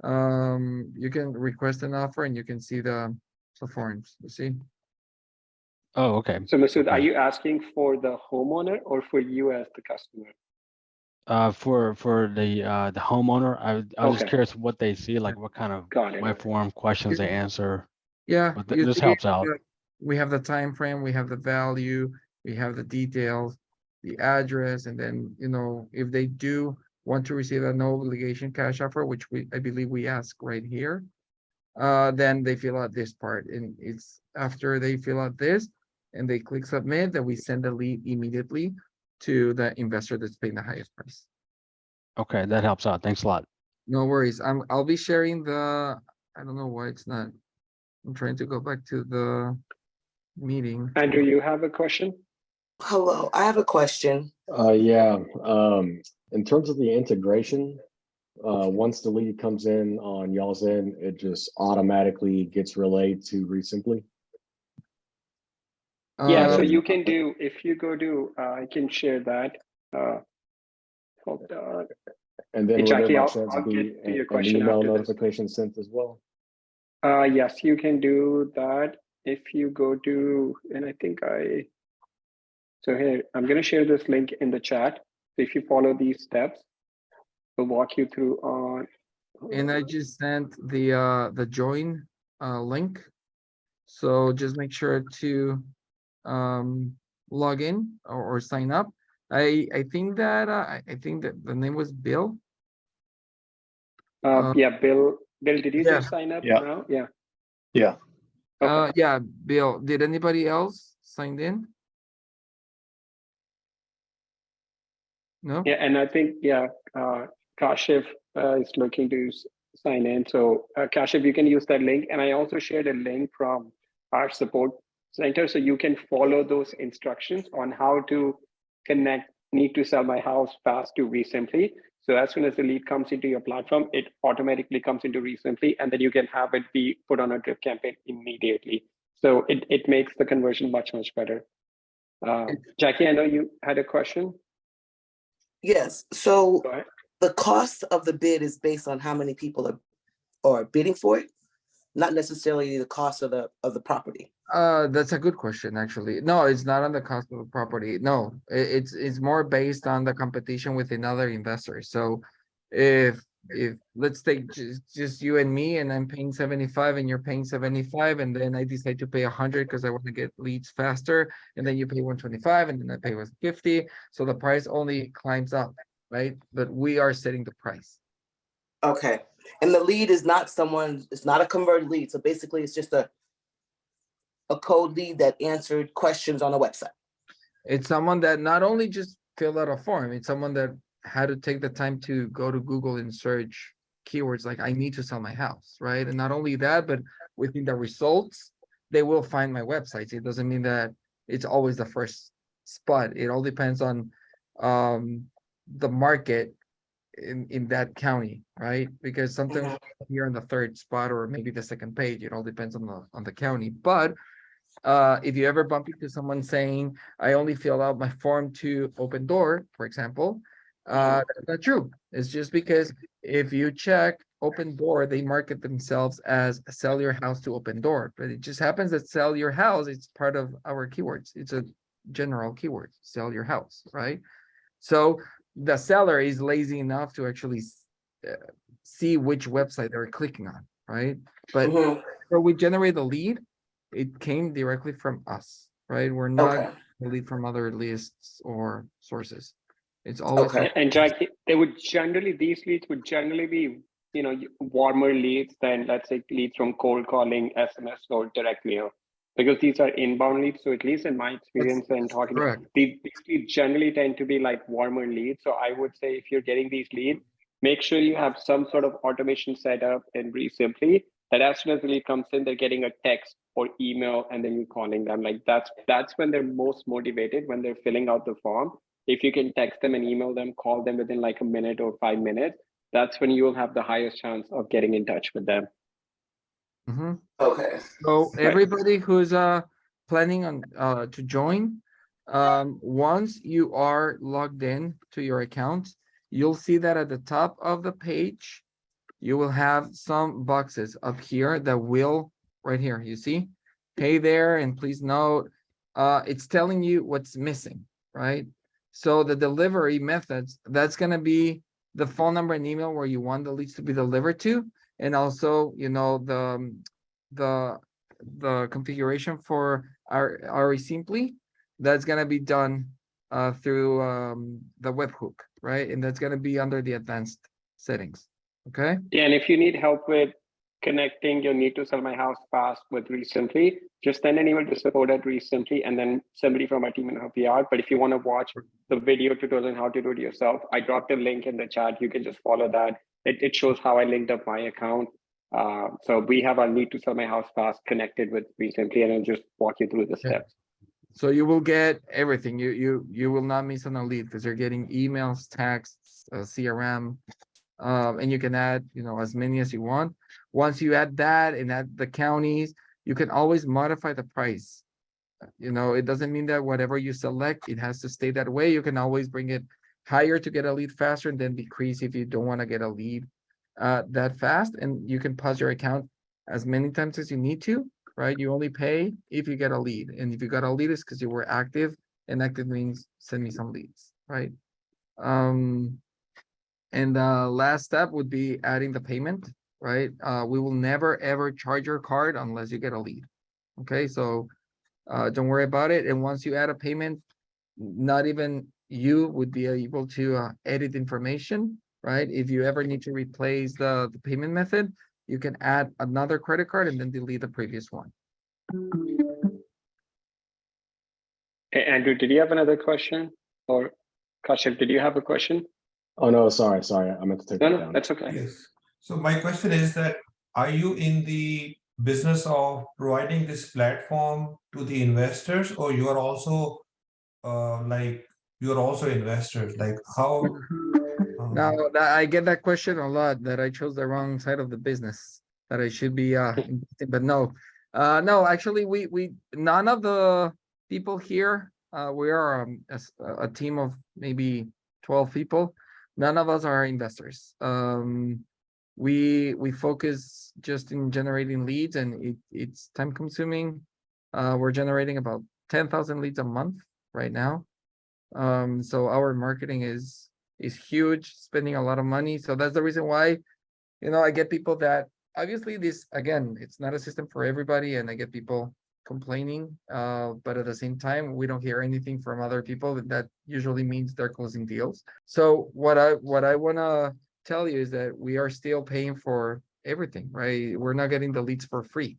You can request an offer and you can see the forms. You see. Oh, okay. So Masood, are Okay. you asking for the homeowner or for you as the customer? For the homeowner, I was just Okay. curious what they see, like what kind of Got it. web form questions they answer. Yeah, But you this see helps out. we have the time frame, we have the value, we have the details, the address, and then, if they do want to receive a no obligation cash offer, which I believe we ask right here, then they fill out this part, and it's after they fill out this, and they click submit, then we send the lead immediately to the investor that's paying the highest price. Okay, that helps out. Thanks a lot. No worries. I'll be sharing the, I don't know why it's not. I'm trying to go back to the meeting. Andrew, you have a question? Hello, I have a question. Yeah, in terms of the integration, once the lead comes in on y'all's end, it just automatically gets relayed to REsimpli. Yeah, so Um, you can do, if you go to, I can share that. Hold on. And then Hey, will there Jackie, by I'll chance get be to your an question email after this. notification sent as well? Yes, you can do that if you go to, and I think so here, I'm going to share this link in the chat. So if you follow these steps, we'll walk you through on. and I just sent the join link. So just make sure to log in or sign up. I think that I think that the name was Bill. Yeah, Bill, did you yeah. just sign up Yeah. now? Yeah. Yeah. Okay. Yeah, Bill. Did anybody else signed in? No? Yeah, and I think, yeah, Kashif is looking to sign in. So Kashif, you can use that link. And I also shared a link from our support center. So you can follow those instructions on how to connect Need to Sell My House Fast to REsimpli. So as soon as the lead comes into your platform, it automatically comes into REsimpli, and then you can have it be put on a drip campaign immediately. So it makes the conversion much, much better. Jackie, I know you had a question. Yes, so Go ahead. the cost of the bid is based on how many people are bidding for it, not necessarily the cost of the property. That's a good question, actually. No, it's not on the cost of the property. No, it's more based on the competition within other investors. So if let's take just you and me, and I'm paying 75 and you're paying 75, and then I decide to pay 100 because I want to get leads faster, and then you pay 125 and then I pay 150. So the price only climbs up, right? But we are setting the price. Okay, and the lead is not someone, it's not a converted lead. So basically it's just a code lead that answered questions on the website. It's someone that not only just filled out a form, it's someone that had to take the time to go to Google and search keywords like I need to sell my house, right? And not only that, but within the results, they will find my websites. It doesn't mean that it's always the first spot. It all depends on the market in that county, right? Because sometimes you're on the third spot or maybe the second page. It all depends on the county. But if you ever bump into someone saying, I only fill out my form to Open Door, for example, that's not true. It's just because if you check Open Door, they market themselves as sell your house to Open Door, but it just happens that sell your house, it's part of our keywords. It's a general keyword, sell your house, right? So the seller is lazy enough to actually see which website they're clicking on, right? But when we generate the lead, it came directly from us, right? We're not Okay. a lead from other lists or sources. It's always Okay. And Jackie, these leads would generally be, warmer leads than, let's say, leads from cold calling, SMS, or direct mail, because these are inbound leads. So at least in my experience and talking, correct. these leads generally tend to be like warmer leads. So I would say if you're getting these leads, make sure you have some sort of automation set up in REsimpli that as soon as the lead comes in, they're getting a text or email, and then you're calling them. Like that's when they're most motivated, when they're filling out the form. If you can text them and email them, call them within like a minute or 5 minutes, that's when you will have the highest chance of getting in touch with them. Okay. So everybody who's planning on to join, once you are logged in to your account, you'll see that at the top of the page, you will have some boxes up here that will, right here, you see, hey there, and please note, it's telling you what's missing, right? So the delivery methods, that's gonna be the phone number and email where you want the leads to be delivered to, and also, the configuration for our REsimpli, that's gonna be done through the webhook, right? And that's gonna be under the advanced settings. Okay. Yeah, and if you need help with connecting your need to sell my house fast with REsimpli, just send an email to support@REsimpli, and then somebody from our team will help you out. But if you want to watch the video tutorial on how to do it yourself, I dropped a link in the chat. You can just follow that. It shows how I linked up my account. So we have our need to sell my house fast connected with REsimpli, and I'll just walk you through the steps. So you will get everything. You will not miss on a lead because you're getting emails, texts, CRM, and you can add, as many as you want. Once you add that and add the counties, you can always modify the price. It doesn't mean that whatever you select, it has to stay that way. You can always bring it higher to get a lead faster and then decrease if you don't want to get a lead that fast. And you can pause your account as many times as you need to, right? You only pay if you get a lead. And if you got a lead, it's because you were active, and active means send me some leads, right? And the last step would be adding the payment, right? We will never ever charge your card unless you get a lead. Okay, so don't worry about it. And once you add a payment, not even you would be able to edit information, right? If you ever need to replace the payment method, you can add another credit card and then delete the previous one. Hey, Andrew, did you have another question? Or Kashyap, did you have a question? Oh, no, sorry. I meant to take that No, down. that's okay. Yes. So my question is that, are you in the business of providing this platform to the investors, or you are also investors? Like how? Now, I get that question a lot, that I chose the wrong side of the business, that I should be investing, but no. No, actually, we none of the people here, we are a team of maybe 12 people. None of us are investors. We focus just in generating leads, and it's time consuming. We're generating about 10,000 leads a month right now. So our marketing is huge, spending a lot of money. So that's the reason why, I get people that obviously this, again, it's not a system for everybody, and I get people complaining, but at the same time, we don't hear anything from other people. That usually means they're closing deals. So what I want to tell you is that we are still paying for everything, right? We're not getting the leads for free.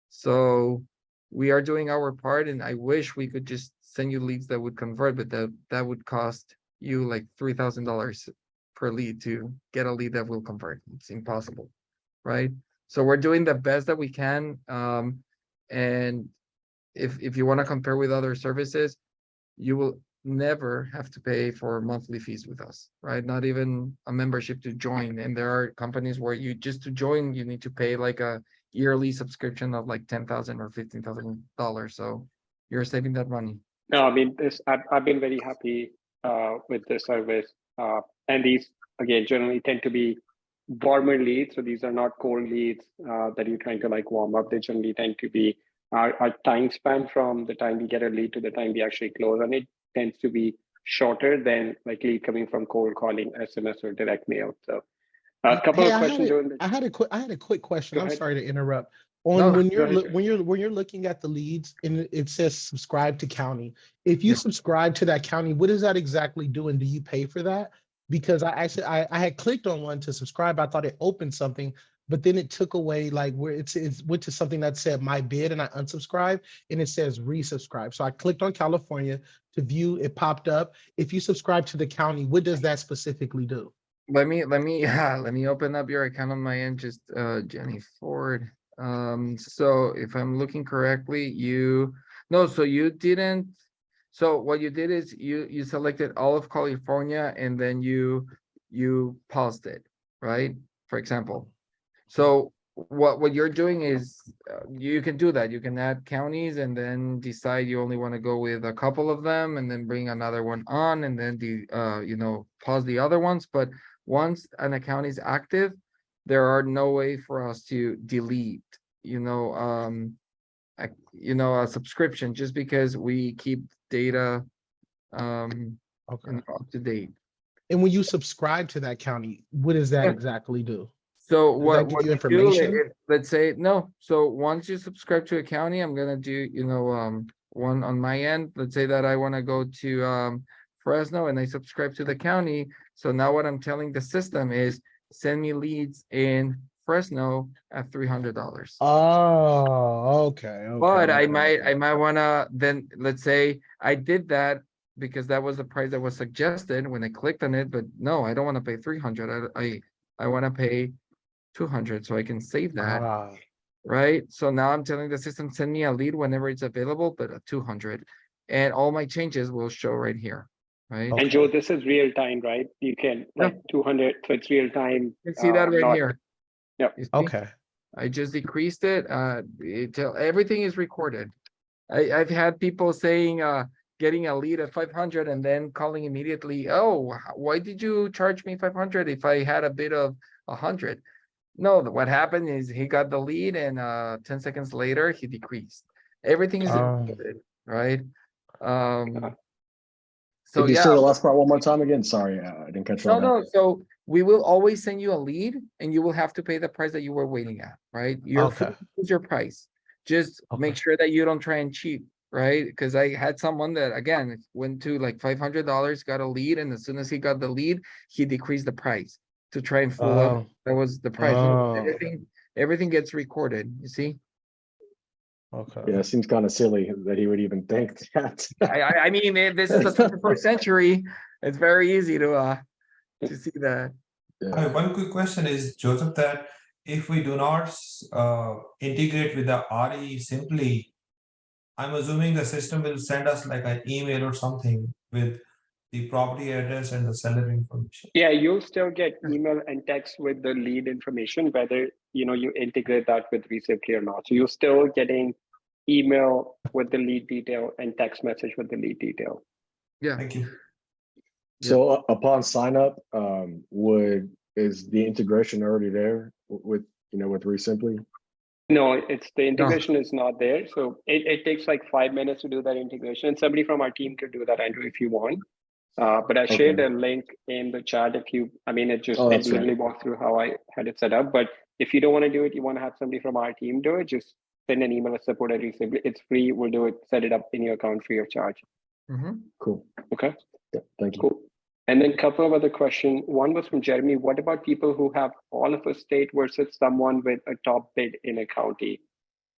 So we are doing our part, and I wish we could just send you leads that would convert, but that would cost you like $3,000 per lead to get a lead that will convert. It's impossible, right? So we're doing the best that we can. And if you want to compare with other services, you will never have to pay for monthly fees with us, right? Not even a membership to join. And there are companies where just to join, you need to pay like a yearly subscription of like $10,000 or $15,000. So you're saving that money. No, I mean, I've been very happy with this service. And these, again, generally tend to be warmer leads. So these are not cold leads that you're trying to like warm up. They generally tend to be our time span from the time we get a lead to the time we actually close on it tends to be shorter than like lead coming from cold calling, SMS, or direct mail. So a couple of questions. I had a quick question. Go I'm ahead. sorry to interrupt. No, When go ahead. you're looking at the leads and it says subscribe to county, if you Yeah. subscribe to that county, what does that exactly do, and do you pay for that? Because I had clicked on one to subscribe. I thought it opened something, but then it took away like where it went to something that said my bid, and I unsubscribed, and it says resubscribe. So I clicked on California to view. It popped up. If you subscribe to the county, what does that specifically do? Let me open up your account on my end, just Jenny Ford. So if I'm looking correctly, so you didn't. So what you did is you selected all of California, and then you paused it, right? For example. So what you're doing is you can do that. You can add counties and then decide you only want to go with a couple of them, and then bring another one on, and then pause the other ones. But once an account is active, there are no way for us to delete, a subscription, just because we keep data Okay. up to date. And when you subscribe to that county, what does that Yeah. exactly do? So Does what that give what you we do, information? let's say no. So once you subscribe to a county, I'm gonna do one on my end. Let's say that I want to go to Fresno, and I subscribe to the county. So now what I'm telling the system is send me leads in Fresno at $300. Oh, okay. But okay, I okay. might wanna, then let's say I did that because that was the price that was suggested when I clicked on it, but no, I don't wanna pay 300. I wanna pay 200 so I can save that, Ah, right? So now I'm telling the system, send me a lead whenever it's available, but at 200. And all my changes will show right here, right? Okay. And Joe, this is real time, right? You can like 200, so it's real time. You can see that right not- here. Yep. You see? Okay. I just decreased it. Everything is recorded. I've had people saying, getting a lead at 500 and then calling immediately. Oh, why did you charge me 500 if I had a bid of 100? No, what happened is he got the lead and 10 seconds later he decreased. Everything is recorded, right? So Could you yeah. say the last part one more time again? Sorry, I didn't catch all No, that. no. So we will always send you a lead and you will have to pay the price that you were waiting at, right? You're free Okay. to choose your price. Just make Okay. sure that you don't try and cheat, right? Because I had someone that again went to like $500, got a lead, and as soon as he got the lead, he decreased the price to try and fool up. Oh, That was the price. Look, oh, everything gets recorded. You see? okay. Yeah, it seems kind of silly that he would even think that. I mean, this is the 21st century. It's very easy to see that. Yeah. One quick question is, Joseph, that if we do not integrate with the REsimpli, I'm assuming the system will send us like an email or something with the property address and the seller information. Yeah, you'll still get email and text with the lead information, whether you integrate that with REsimpli or not. So you're still getting email with the lead detail and text message with the lead detail. Yeah. Thank you. So upon sign up, is the integration already there with with REsimpli? No, it's the integration is not there. So it takes like 5 minutes to do that integration. And somebody from our team could do that, Andrew, if you want. But I shared Okay. a link in the chat if you, I mean, it Oh, that's literally walked through how I had it set up. But if you don't want to do it, you want to have somebody from our team do it, just send an email at support at REsimpli. It's free. We'll do it, set it up in your account free of charge. Cool. Okay. Yeah, thank you. Cool. And then a couple of other questions. One was from Jeremy. What about people who have all of a state versus someone with a top bid in a county?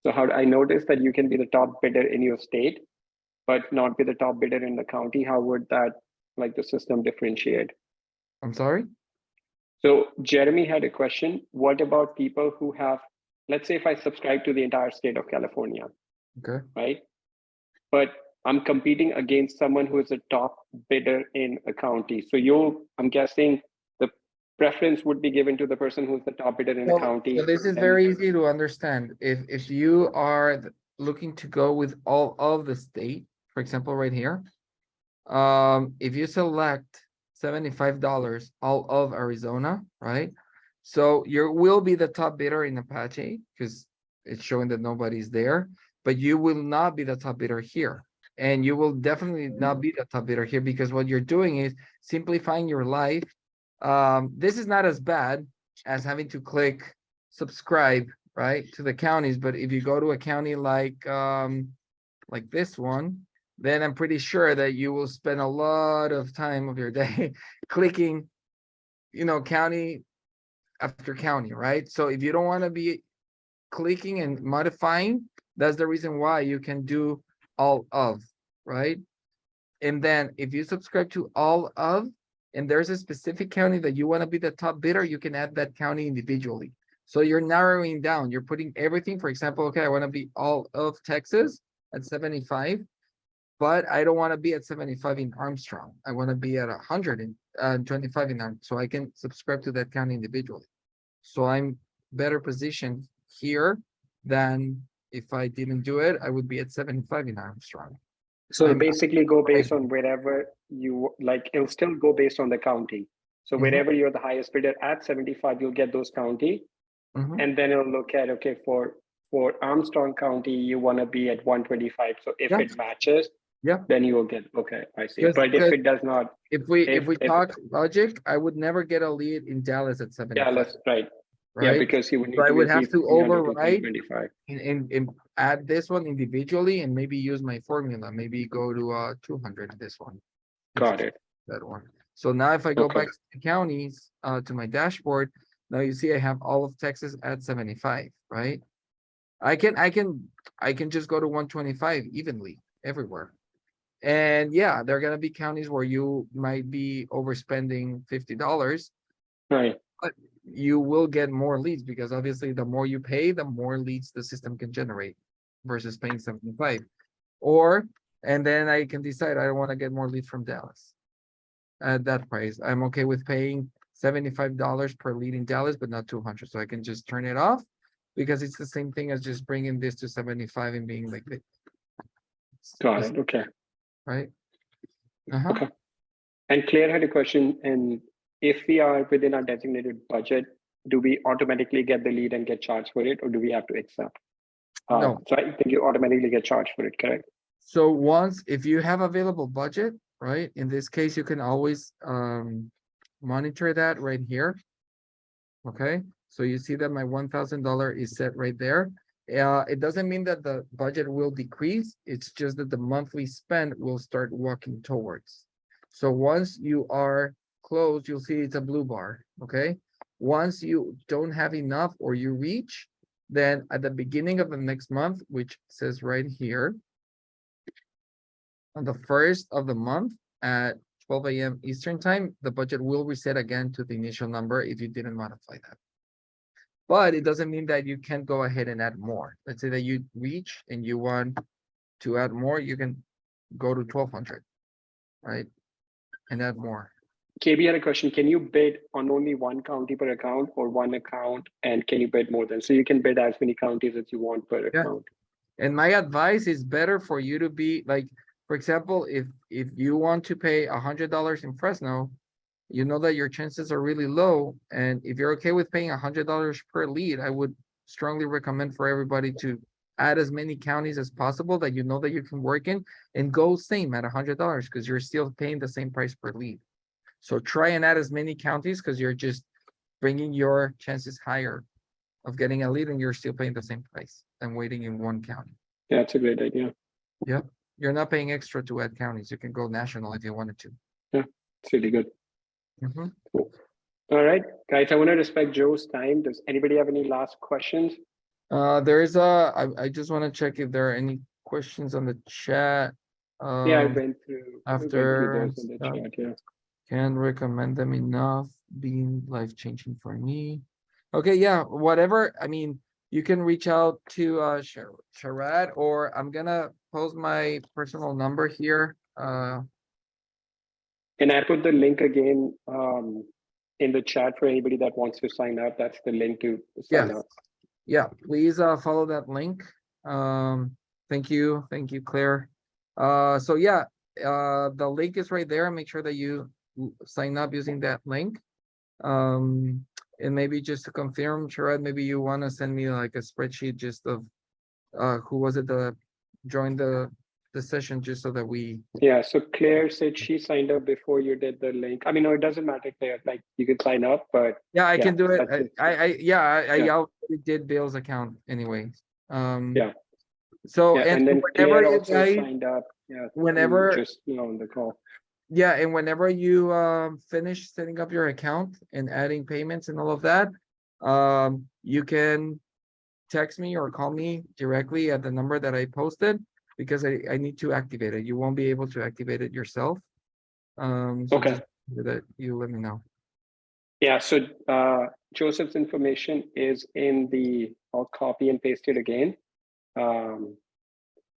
So how I noticed that you can be the top bidder in your state, but not be the top bidder in the county. How would that, like the system differentiate? I'm sorry? So Jeremy had a question. What about people who have, let's say if I subscribe to the entire state of California, Okay. right? But I'm competing against someone who is a top bidder in a county. So I'm guessing the preference would be given to the person who's the top bidder in a county. So this is and- very easy to understand. If you are looking to go with all of the state, for example, right here, if you select $75 all of Arizona, right? So you will be the top bidder in Apache because it's showing that nobody's there, but you will not be the top bidder here. And you will definitely not be the top bidder here because what you're doing is simplifying your life. This is not as bad as having to click subscribe, right, to the counties. But if you go to a county like this one, then I'm pretty sure that you will spend a lot of time of your day clicking, county after county, right? So if you don't want to be clicking and modifying, that's the reason why you can do all of, right? And then if you subscribe to all of, and there's a specific county that you want to be the top bidder, you can add that county individually. So you're narrowing down, you're putting everything, for example, okay, I want to be all of Texas at 75, but I don't want to be at 75 in Armstrong. I want to be at 125 in Armstrong, so I can subscribe to that county individually. So I'm better positioned here than if I didn't do it, I would be at 75 in Armstrong. So I'm- basically go based on wherever you like, it'll still go based on the county. So wherever you're the highest bidder at 75, you'll get those county. Mhm. And then it'll look at, okay, for Armstrong County, you want to be at 125. So if Yeah. it matches, Yeah. then you will get, okay, I see. Yes, But if because it does not, If we if- talk logic, I would never get a lead in Dallas at 75. yeah, that's right. Yeah, right? because you would need So I to would use have these to 300 override 125. and add this one individually and maybe use my formula, maybe go to 200 this one. Got it. That one. So now if I go Okay. back to the counties, to my dashboard, Now you see I have all of Texas at 75, right? I can just go to 125 evenly everywhere. And yeah, there are gonna be counties where you might be overspending $50, Right. but you will get more leads because obviously the more you pay, the more leads the system can generate versus paying 75. Or, and then I can decide I don't want to get more leads from Dallas at that price. I'm okay with paying $75 per lead in Dallas, but not 200. So I can just turn it off because it's the same thing as just bringing this to 75 and being like, Got it. Okay. right? Uh-huh. Okay. And Claire had a question, and if we are within our designated budget, do we automatically get the lead and get charged for it, or do we have to accept? No. So I think you automatically get charged for it, correct? So once, if you have available budget, right? In this case, you can always monitor that right here. Okay, so you see that my $1,000 is set right there. It doesn't mean that the budget will decrease. It's just that the monthly spend will start walking towards. So once you are closed, you'll see it's a blue bar. Okay, once you don't have enough or you reach, then at the beginning of the next month, which says right here, on the 1st of the month at 12 a.m. Eastern time, the budget will reset again to the initial number if you didn't modify that. But it doesn't mean that you can't go ahead and add more. Let's say that you reach and you want to add more, you can go to 1,200, right? And add more. KB had a question. Can you bid on only one county per account or one account? And can you bid more than? So you can bid as many counties as you want per account. And my advice is better for you to be like, for example, if you want to pay $100 in Fresno, you know that your chances are really low. And if you're okay with paying $100 per lead, I would strongly recommend for everybody to add as many counties as possible that you know that you can work in and go same at $100 because you're still paying the same price per lead. So try and add as many counties because you're just bringing your chances higher of getting a lead and you're still paying the same price than waiting in one county. Yeah, that's a great idea. Yep. You're not paying extra to add counties. You can go national if you wanted to. Yeah, it's really good. Mhm. Cool. All right, guys, I want to respect Joe's time. Does anybody have any last questions? There is I just want to check if there are any questions on the chat. Yeah, I went through after those in the stuff. chat. Yeah. Can't recommend them enough, being life-changing for me. Okay, yeah, whatever. I mean, you can reach out to Sharad, or I'm gonna post my personal number here. And I put the link again in the chat for anybody that wants to sign up. That's the link to sign up. Yeah, please follow that link. Thank you, Claire. So yeah, the link is right there. Make sure that you sign up using that link. And maybe just to confirm, Sharad, maybe you want to send me like a spreadsheet just of who was it that joined the session, just so that we. Yeah, so Claire said she signed up before you did the link. I mean, no, it doesn't matter, Claire. Like you can sign up, but yeah, I can do it. that's I already did Bill's account anyway. Yeah. So Yeah, and then whenever Claire you also guys, signed up. Yeah. whenever Just on the call. yeah, and whenever you finish setting up your account and adding payments and all of that, you can text me or call me directly at the number that I posted, because I need to activate it. You won't be able to activate it yourself. So Okay. just that you let me know. Yeah, so Joseph's information is in I'll copy and paste it again.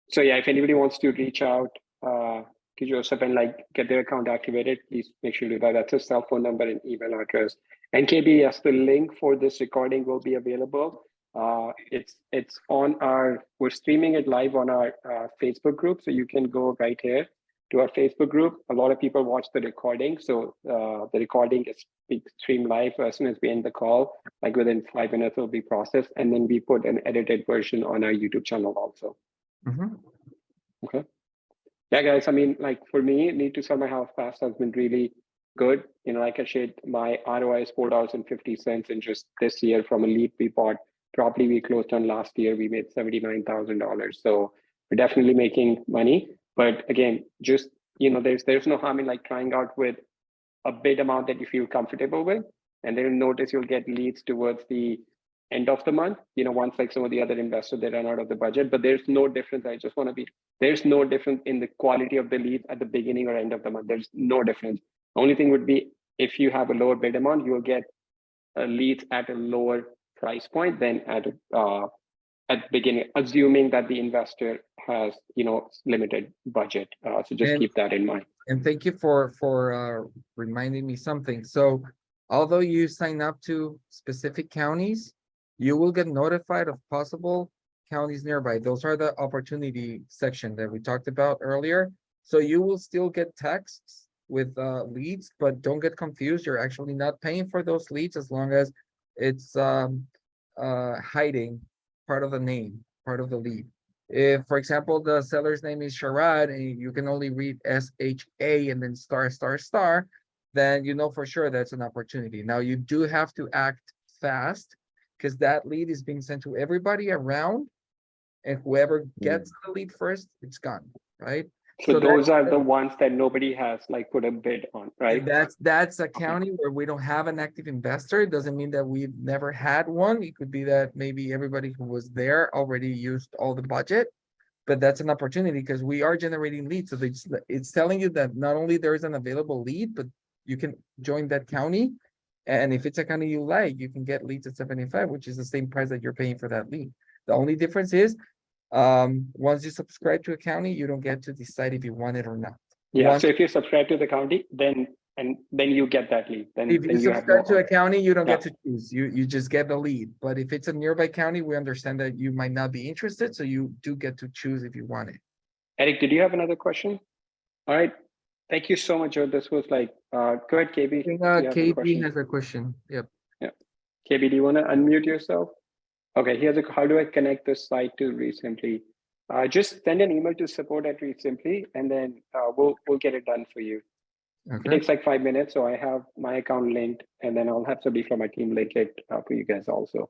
So yeah, if anybody wants to reach out to Joseph and like get their account activated, please make sure to do that. That's his cell phone number and email address. And KB, yes, the link for this recording will be available. It's on we're streaming it live on our Facebook group. So you can go right here to our Facebook group. A lot of people watch the recording. So the recording is streamed live as soon as we end the call, like within 5 minutes it'll be processed. And then we put an edited version on our YouTube channel also. Okay. Yeah, guys, I mean, like for me, need to sell my house fast has been really good. You know, like I said, my ROI is $4.50 in just this year from a lead we bought. Property we closed on last year, we made $79,000. So we're definitely making money. But again, just, you know, there's no harm in like trying out with a bid amount that you feel comfortable with. and then you'll notice you'll get leads towards the end of the month, once like some of the other investors, they run out of the budget. But there's no difference. There's no difference in the quality of the leads at the beginning or end of the month. There's no difference. Only thing would be if you have a lower bid amount, you will get leads at a lower price point than at the beginning, assuming that the investor has limited budget. So just And- keep that in mind. And thank you for reminding me something. So although you sign up to specific counties, you will get notified of possible counties nearby. Those are the opportunity section that we talked about earlier. So you will still get texts with leads, but don't get confused. You're actually not paying for those leads as long as it's hiding part of the name, part of the lead. If, for example, the seller's name is Sharad and you can only read SHA and then star, star, star, then you know for sure that's an opportunity. Now you do have to act fast because that lead is being sent to everybody around, and whoever gets the lead first, it's gone, right? So those are the ones that nobody has like put a bid on, right? That's a county where we don't have an active investor. It doesn't mean that we've never had one. It could be that maybe everybody who was there already used all the budget, but that's an opportunity because we are generating leads. So it's telling you that not only there is an available lead, but you can join that county. And if it's a county you like, you can get leads at 75, which is the same price that you're paying for that lead. The only difference is once you subscribe to a county, you don't get to decide if you want it or not. Yeah. So if you subscribe to the county, then you get that lead. Then If you you have subscribe to no a county, you don't get Yeah. to choose. You just get the lead. But if it's a nearby county, we understand that you might not be interested, so you do get to choose if you want it. Eric, did you have another question? All right. Thank you so much, Joe. This was like, go ahead, KB. I think You have a KB question? has a question. Yep. KB, do you want to unmute yourself? Okay, here's how do I connect this site to REsimpli? Just send an email to support@REsimpli, and then we'll get it done for you. It Okay. takes like 5 minutes, so I have my account linked, and then I'll have somebody from my team link it for you guys also.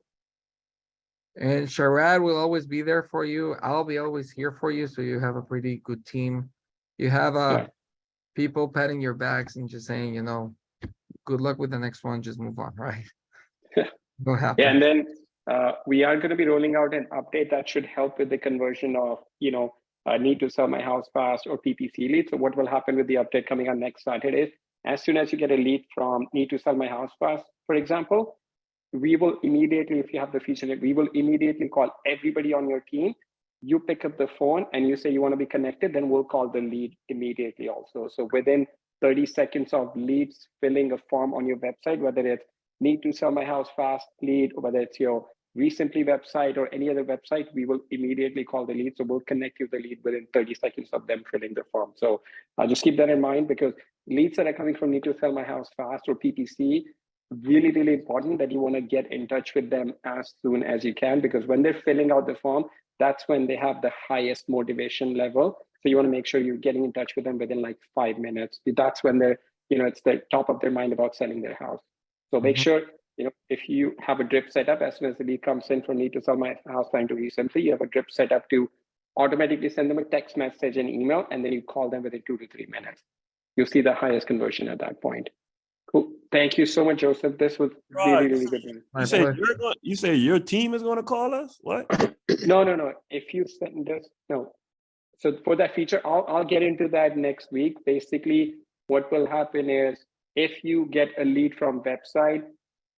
And Sharad will always be there for you. I'll be always here for you, so you have a pretty good team. You have Yeah. people patting your backs and just saying, good luck with the next one, just move on, right? What happens? Yeah, and then we are going to be rolling out an update that should help with the conversion of, need to sell my house fast or PPC leads. So what will happen with the update coming on next Saturday is, as soon as you get a lead from need to sell my house fast, for example, we will immediately, if you have the feature, we will immediately call everybody on your team. You pick up the phone and you say you want to be connected, then we'll call the lead immediately also. So within 30 seconds of leads filling a form on your website, whether it's need to sell my house fast lead, or whether it's your REsimpli website or any other website, we will immediately call the lead. So we'll connect you the lead within 30 seconds of them filling the form. So just keep that in mind, because leads that are coming from need to sell my house fast or PPC, really, really important that you want to get in touch with them as soon as you can, because when they're filling out the form, that's when they have the highest motivation level. So you want to make sure you're getting in touch with them within like 5 minutes. That's when they're, it's the top of their mind about selling their house. So make sure, if you have a drip set up, as soon as the lead comes in from need to sell my house trying to REsimpli, you have a drip set up to automatically send them a text message and email, and then you call them within 2 to 3 minutes. You'll see the highest conversion at that point. Cool. Thank you so much, Joseph. This was really, really good news. You say your team is going to call us? What? No. If you send us, no. So for that feature, I'll get into that next week. Basically, what will happen is, if you get a lead from website,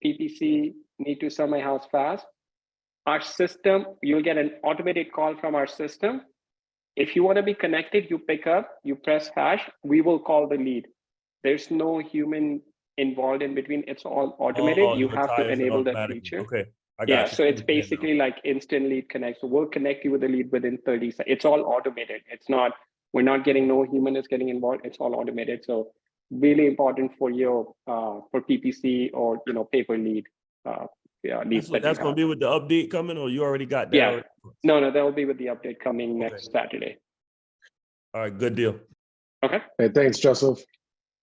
PPC, need to sell my house fast, our system, you'll get an automated call from our system. If you want to be connected, you pick up, you press hash, we will call the lead. There's no human involved in between. It's all automated. You have to enable that feature. Okay. I got you. So it's basically like instant lead connect. So we'll connect you with the lead within 30 seconds. It's all automated. We're not getting, no human is getting involved. It's all automated. So really important for your for PPC or paper lead. Leads that's going to be with the update coming, or you already got that? Yeah. No, that will be with the update coming next Saturday. All right, good deal. Okay. Hey, thanks, Joseph.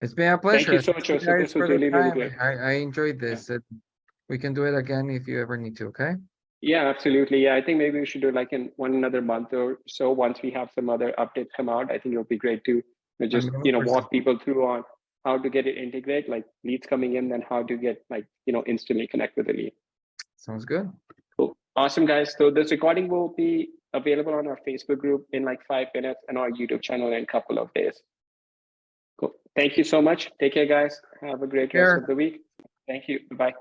It's been a pleasure. Thank you so much, Joseph. This was really, really good. I enjoyed this. We can do it again if you ever need to, okay? Yeah, absolutely. Yeah, I think maybe we should do like in another month or so once we have some other updates come out. I think it'll be great to just, walk people through on how to get it integrate, like leads coming in, then how to get like, instantly connect with the lead. Sounds good. Cool. Awesome, guys. So this recording will be available on our Facebook group in like 5 minutes and our YouTube channel in a couple of days. Cool. Thank you so much. Take care, guys. Have a great rest Sure. of the week. Thank you. Bye.